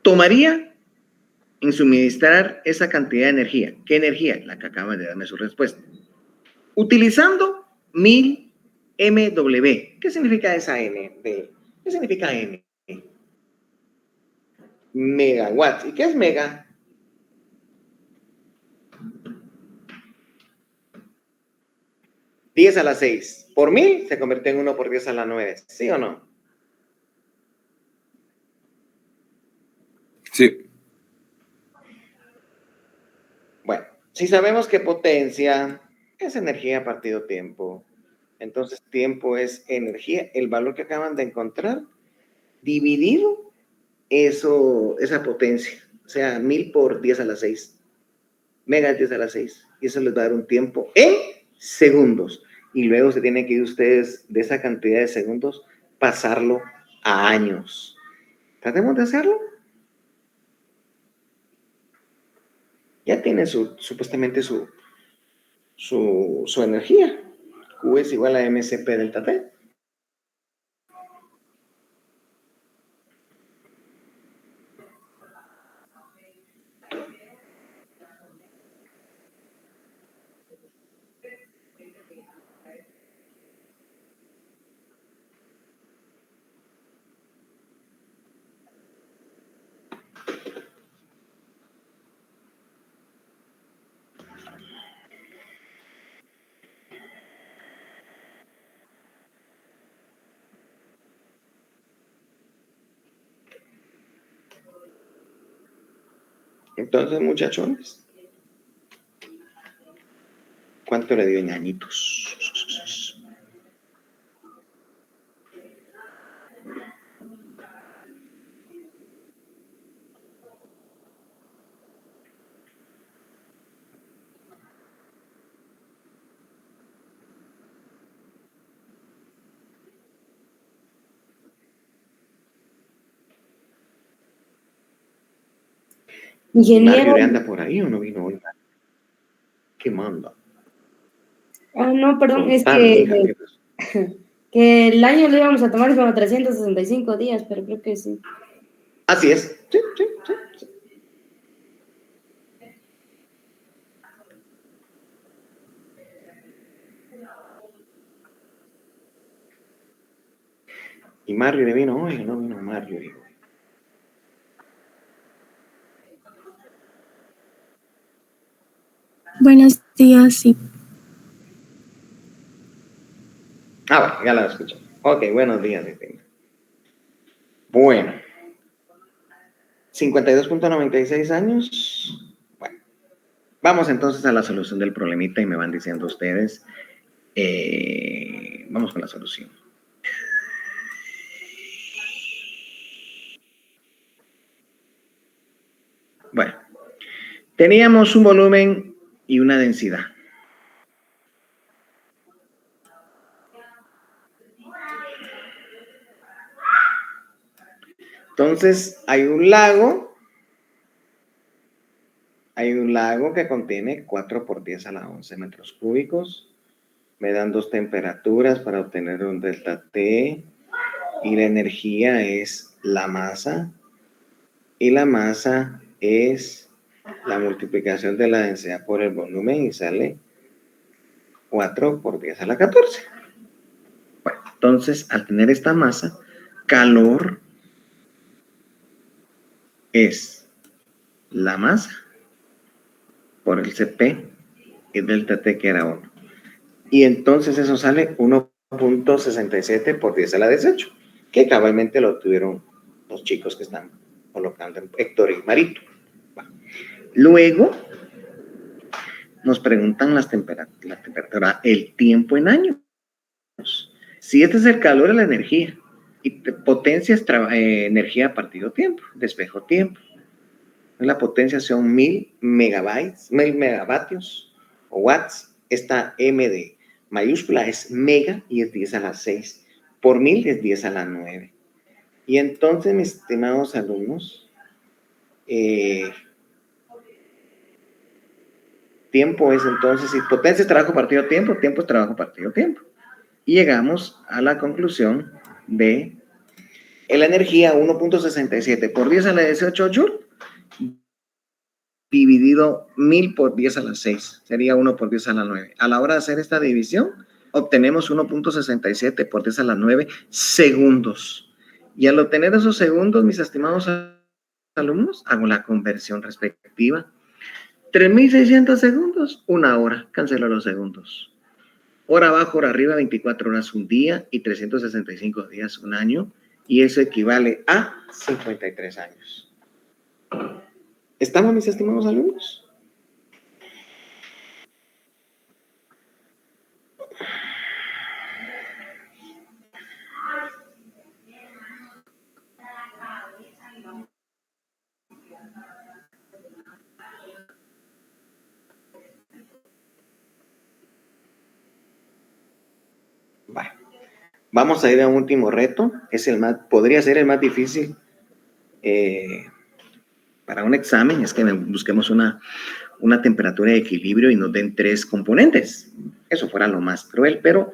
Tomaría en suministrar esa cantidad de energía. ¿Qué energía? La que acaba de darme su respuesta. Utilizando 1000 MW. ¿Qué significa esa M? ¿Qué significa M? Megawatts. ¿Y qué es mega? ¿10 a la 6? Por 1000 se convierte en 1 por 10 a la 9. ¿Sí o no? Sí. Bueno, si sabemos que potencia es energía partido tiempo, entonces tiempo es energía, el valor que acaban de encontrar, dividido esa potencia, o sea, 1000 por 10 a la 6, megas 10 a la 6, y eso les va a dar un tiempo en segundos, y luego se tienen que ir ustedes de esa cantidad de segundos, pasarlo a años. Tratemos de hacerlo. Ya tienen supuestamente su energía. Q es igual a mcp delta T. Entonces, muchachones, ¿cuánto le dio en añitos? Ingeniero. ¿Mario anda por ahí o no vino hoy? ¿Qué manda? No, perdón, es Contame, hija, ¿qué pasó? que el año lo íbamos a tomar como 365 días, pero creo que sí. Así es. Sí, sí, sí, sí. ¿Y Mario le vino hoy? No vino Mario, hijo. Buenos días, sí. Bueno, ya la escucho. Ok, buenos días, Etina. Bueno, 52.96 años. Bueno, vamos entonces a la solución del problemita y me van diciendo ustedes. Vamos con la solución. Bueno, teníamos un volumen y una densidad. Entonces, hay un lago que contiene 4 por 10 a la 11 metros cúbicos. Me dan dos temperaturas para obtener un delta T y la energía es la masa y la masa es la multiplicación de la densidad por el volumen y sale 4 por 10 a la 14. Bueno, entonces, al tener esta masa, calor es la masa por el CP y delta T que era 1. Y entonces eso sale 1.67 por 10 a la 18, que cabalmente lo tuvieron los chicos que están colocando en Héctor y Marito. Bueno, luego nos preguntan la temperatura, el tiempo en años. Si este es el calor, es la energía. Y potencia es energía partido tiempo, despejo tiempo. La potencia son 1000 megabytes, 1000 megavatios o watts. Esta M de mayúscula es mega y es 10 a la 6. Por 1000 es 10 a la 9. Y entonces, mis estimados alumnos, tiempo es entonces, si potencia es trabajo partido tiempo, tiempo es trabajo partido tiempo. Y llegamos a la conclusión de la energía 1.67 por 10 a la 18 joules dividido 1000 por 10 a la 6, sería 1 por 10 a la 9. A la hora de hacer esta división, obtenemos 1.67 por 10 a la 9 segundos. Y al obtener esos segundos, mis estimados alumnos, hago la conversión respectiva. 3.600 segundos, una hora, cancelo los segundos. Hora abajo, hora arriba, 24 horas un día y 365 días un año. Y eso equivale a 53 años. ¿Estamos, mis estimados alumnos? Bueno, vamos a ir a un último reto. Es el más, podría ser el más difícil para un examen. Es que busquemos una temperatura de equilibrio y nos den 3 componentes. Eso fuera lo más cruel, pero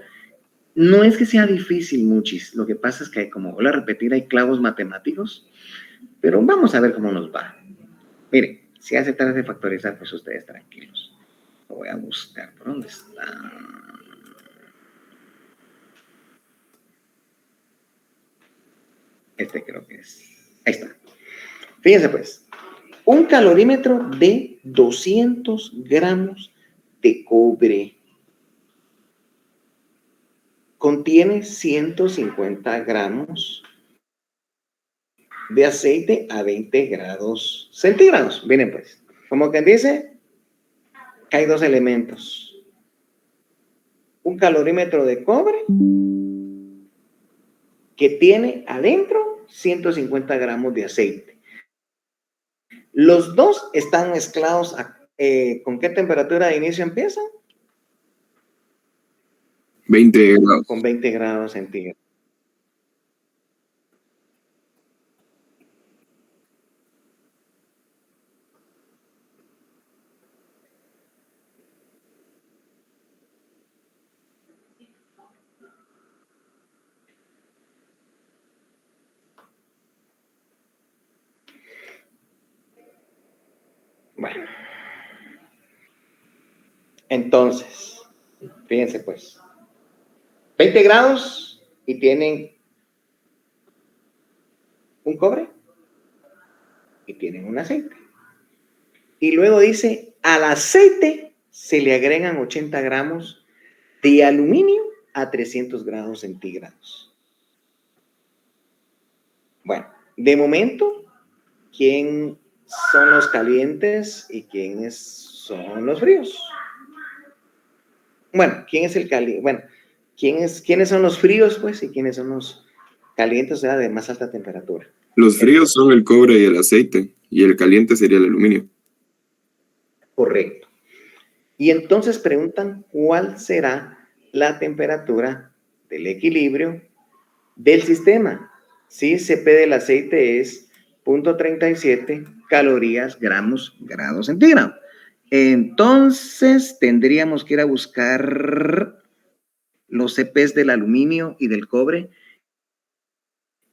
no es que sea difícil, muchis. Lo que pasa es que, como vuelvo a repetir, hay clavos matemáticos, pero vamos a ver cómo nos va. Miren, si hace trata de factorizar, pues ustedes tranquilos. Lo voy a buscar. ¿Por dónde está? Este creo que es. Ahí está. Fíjense pues. Un calorímetro de 200 gramos de cobre contiene 150 gramos de aceite a 20 grados centígrados. Miren pues, como quien dice, hay dos elementos. Un calorímetro de cobre que tiene adentro 150 gramos de aceite. Los dos están mezclados. ¿Con qué temperatura de inicio empiezan? 20 grados. Con 20 grados centígrados. Bueno. Entonces, fíjense pues. 20 grados y tienen un cobre y tienen un aceite. Y luego dice, al aceite se le agregan 80 gramos de aluminio a 300 grados centígrados. Bueno, de momento, ¿quién son los calientes y quiénes son los fríos? Bueno, ¿quién es el caliente? Bueno, ¿quiénes son los fríos, pues, y quiénes son los calientes, o sea, de más alta temperatura? Los fríos son el cobre y el aceite, y el caliente sería el aluminio. Correcto. Y entonces preguntan cuál será la temperatura del equilibrio del sistema. Si Cp del aceite es 0.37 calorías, gramos, grados centígrados. Entonces tendríamos que ir a buscar los Cp's del aluminio y del cobre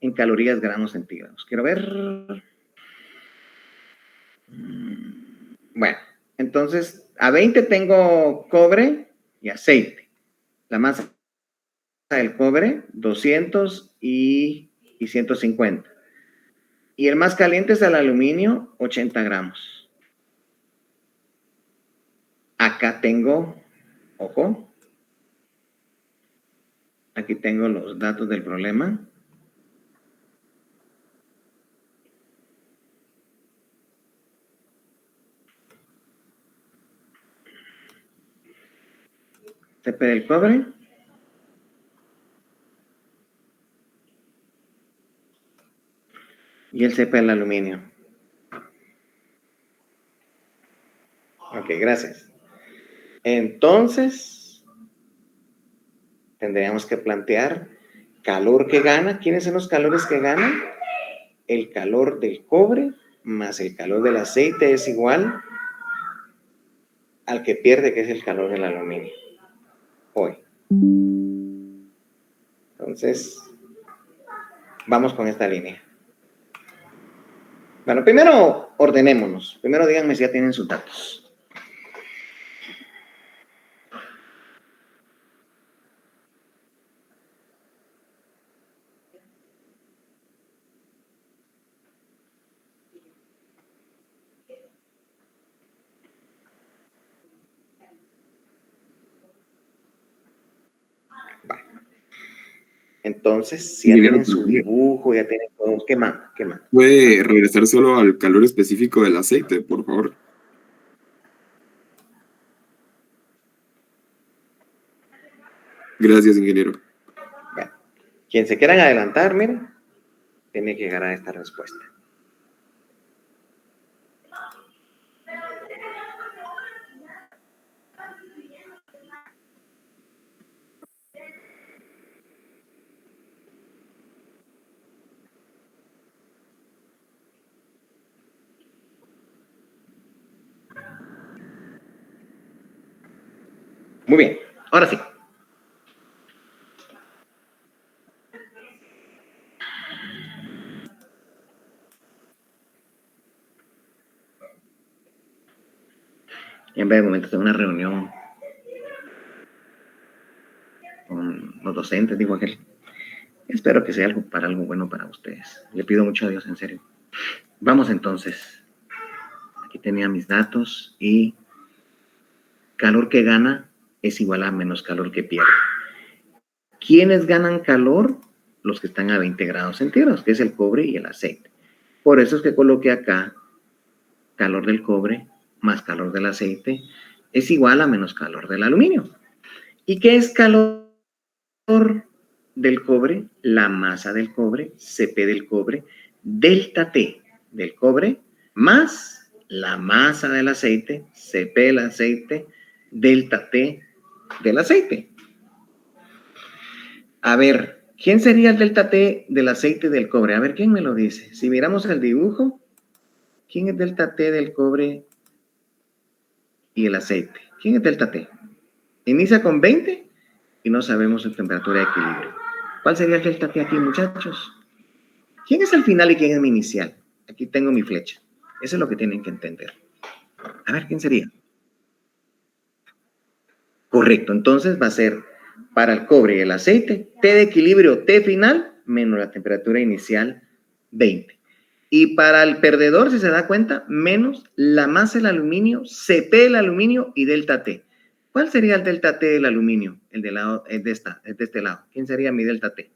en calorías, gramos centígrados. Quiero ver. Bueno, entonces a 20 tengo cobre y aceite. La masa del cobre, 200 y 150. Y el más caliente es el aluminio, 80 gramos. Acá tengo, ojo, aquí tengo los datos del problema. Cp del cobre. Y el Cp del aluminio. Ok, gracias. Entonces, tendríamos que plantear calor que gana. ¿Quiénes son los calores que ganan? El calor del cobre más el calor del aceite es igual al que pierde, que es el calor del aluminio. Hoy. Entonces, vamos con esta línea. Bueno, primero ordenémonos. Primero díganme si ya tienen sus datos. Entonces, si ya tienen su dibujo, ya tienen todo, ¿qué manda? ¿Qué manda? ¿Puede regresar solo al calor específico del aceite, por favor? Gracias, ingeniero. Bueno, quien se quieran adelantar, miren, tiene que llegar a esta respuesta. Muy bien, ahora sí. En breve momento tengo una reunión con los docentes, dijo aquel. Espero que sea algo bueno para ustedes. Le pido mucho a Dios, en serio. Vamos entonces. Aquí tenía mis datos y calor que gana es igual a menos calor que pierde. ¿Quiénes ganan calor? Los que están a 20 grados centígrados, que es el cobre y el aceite. Por eso es que coloqué acá calor del cobre más calor del aceite es igual a menos calor del aluminio. ¿Y qué es calor del cobre? La masa del cobre, Cp del cobre, delta T del cobre, más la masa del aceite, Cp del aceite, delta T del aceite. A ver, ¿quién sería el delta T del aceite y del cobre? A ver, ¿quién me lo dice? Si miramos el dibujo, ¿quién es delta T del cobre y el aceite? ¿Quién es delta T? Inicia con 20 y no sabemos su temperatura de equilibrio. ¿Cuál sería el delta T aquí, muchachos? ¿Quién es el final y quién es mi inicial? Aquí tengo mi flecha. Eso es lo que tienen que entender. A ver, ¿quién sería? Correcto, entonces va a ser para el cobre y el aceite, T de equilibrio, T final, menos la temperatura inicial, 20. Y para el perdedor, si se da cuenta, menos la masa del aluminio, Cp del aluminio y delta T. ¿Cuál sería el delta T del aluminio? El de este lado. ¿Quién sería mi delta T?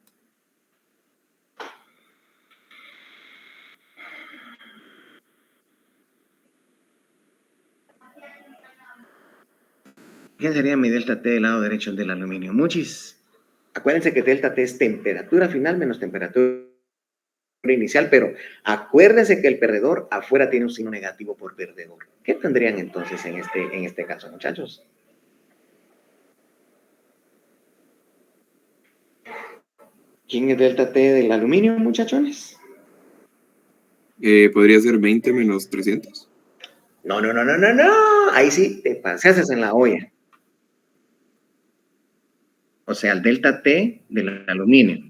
¿Quién sería mi delta T del lado derecho del aluminio? Muchis. Acuérdense que delta T es temperatura final menos temperatura inicial, pero acuérdense que el perdedor afuera tiene un signo negativo por perdedor. ¿Qué tendrían entonces en este caso, muchachos? ¿Quién es delta T del aluminio, muchachones? Podría ser 20 menos 300. No. Ahí sí te paseas en la olla. O sea, el delta T del aluminio.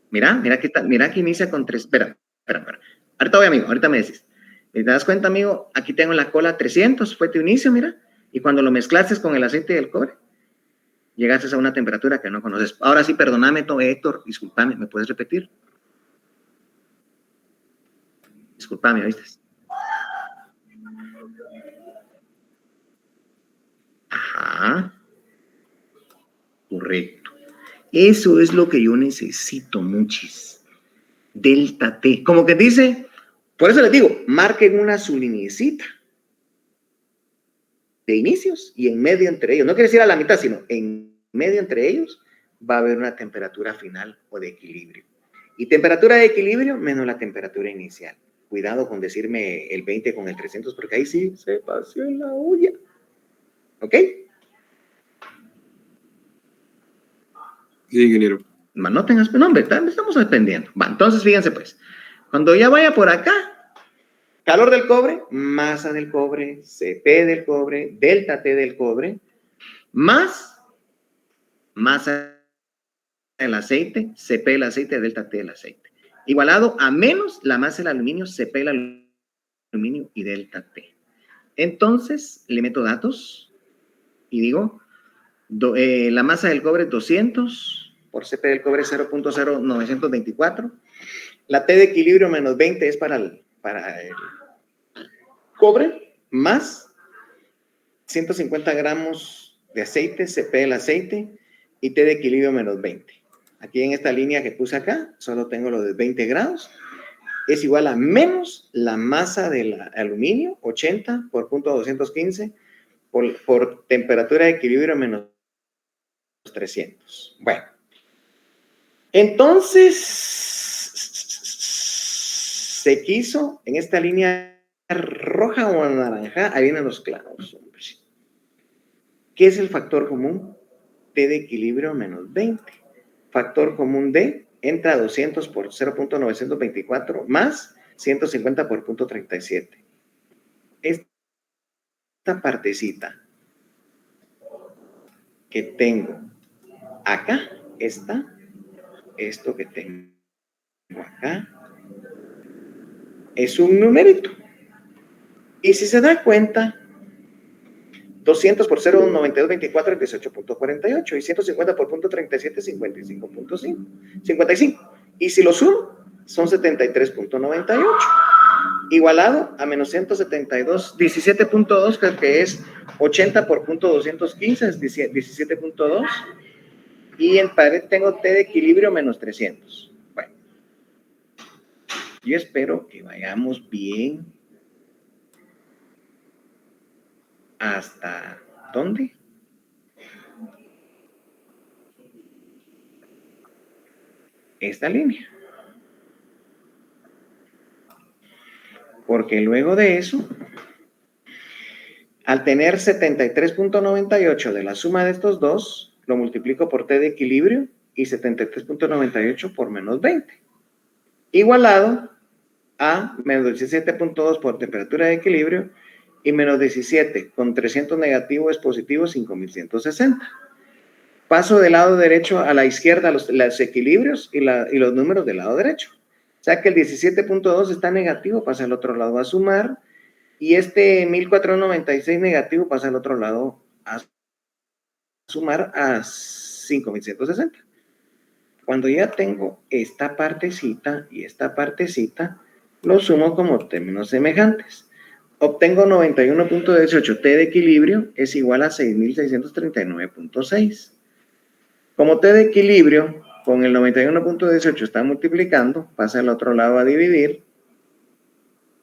Mira que inicia con 3. Espera. Ahorita voy, amigo, ahorita me decís. ¿Te das cuenta, amigo? Aquí tengo en la cola 300, fue tu inicio, mira. Y cuando lo mezclaste con el aceite del cobre, llegaste a una temperatura que no conoces. Ahora sí, perdóname, Héctor, discúlpame, ¿me puedes repetir? Discúlpame, ¿oíste? Ajá. Correcto. Eso es lo que yo necesito, muchis. Delta T. Como que dice, por eso les digo, marquen una su liniecita de inicios y en medio entre ellos. No quiere decir a la mitad, sino en medio entre ellos va a haber una temperatura final o de equilibrio. Y temperatura de equilibrio menos la temperatura inicial. Cuidado con decirme el 20 con el 300 porque ahí sí se pasó en la olla. ¿Ok? Sí, ingeniero. No tengas nombre, estamos dependiendo. Va, entonces fíjense pues, cuando ya vaya por acá, calor del cobre, masa del cobre, Cp del cobre, delta T del cobre, más masa del aceite, Cp del aceite, delta T del aceite. Igualado a menos la masa del aluminio, Cp del aluminio y delta T. Entonces, le meto datos y digo, la masa del cobre 200 por Cp del cobre 0.0924. La T de equilibrio menos 20 es para el cobre, más 150 gramos de aceite, Cp del aceite, y T de equilibrio menos 20. Aquí en esta línea que puse acá, solo tengo lo de 20 grados. Es igual a menos la masa del aluminio, 80 por punto 215, por temperatura de equilibrio menos 300. Bueno. Entonces, se quiso en esta línea roja o naranja, ahí vienen los clavos. ¿Qué es el factor común? T de equilibrio menos 20. Factor común D entra a 200 por 0.924 más 150 por punto 37. Esta partecita que tengo acá está. Esto que tengo acá es un numerito. Y si se da cuenta, 200 por 0.9224 es 18.48 y 150 por punto 37 es 55. Y si lo sumo, son 73.98. Igualado a menos 172, 17.2, que es 80 por punto 215, es 17.2. Y en pared tengo T de equilibrio menos 300. Bueno. Yo espero que vayamos bien. ¿Hasta dónde? Esta línea. Porque luego de eso, al tener 73.98 de la suma de estos dos, lo multiplico por T de equilibrio y 73.98 por menos 20. Igualado a menos 17.2 por temperatura de equilibrio y menos 17 con 300 negativo es positivo 5160. Paso del lado derecho a la izquierda los equilibrios y los números del lado derecho. O sea que el 17.2 está negativo, pasa al otro lado a sumar, y este 1496 negativo pasa al otro lado a sumar a 5160. Cuando ya tengo esta partecita y esta partecita, lo sumo como términos semejantes. Obtengo 91.18. T de equilibrio es igual a 6639.6. Como T de equilibrio con el 91.18 está multiplicando, pasa al otro lado a dividir,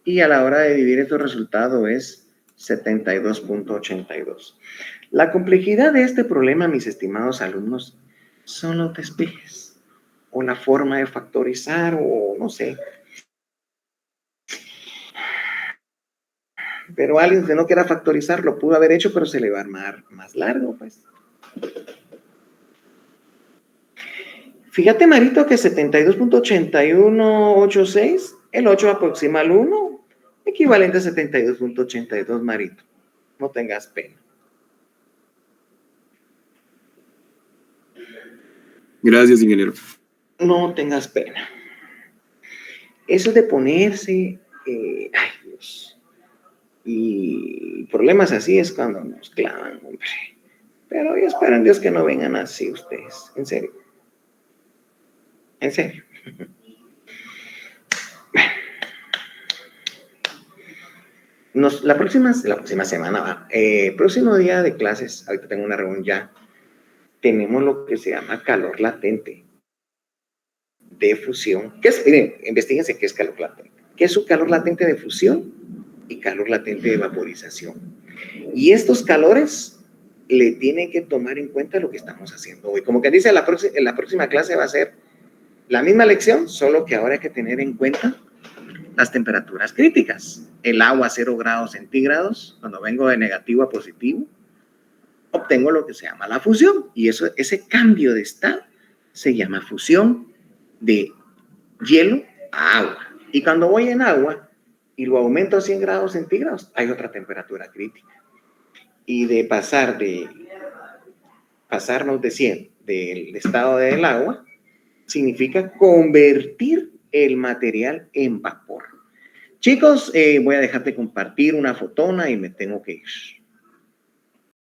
y a la hora de dividir estos resultados es 72.82. La complejidad de este problema, mis estimados alumnos, son los despejes o la forma de factorizar o no sé. Pero alguien que no quiera factorizar lo pudo haber hecho, pero se le va a armar más largo, pues. Fíjate, Marito, que 72.8186, el 8 aproxima al 1, equivalente a 72.82, Marito. No tengas pena. Gracias, ingeniero. No tengas pena. Eso de ponerse, ay Dios, y problemas así es cuando nos clavan, hombre. Pero yo espero en Dios que no vengan así ustedes, en serio. En serio. La próxima semana, próximo día de clases, ahorita tengo una reunión ya, tenemos lo que se llama calor latente de fusión. ¿Qué es? Miren, investíguense qué es calor latente. ¿Qué es un calor latente de fusión y calor latente de vaporización? Y estos calores le tienen que tomar en cuenta lo que estamos haciendo hoy. Como que dice, la próxima clase va a ser la misma lección, solo que ahora hay que tener en cuenta las temperaturas críticas. El agua a 0 grados centígrados, cuando vengo de negativo a positivo, obtengo lo que se llama la fusión. Y ese cambio de estado se llama fusión de hielo a agua. Y cuando voy en agua y lo aumento a 100 grados centígrados, hay otra temperatura crítica. Y de pasarnos de 100 del estado del agua, significa convertir el material en vapor. Chicos, voy a dejar de compartir una fotona y me tengo que ir.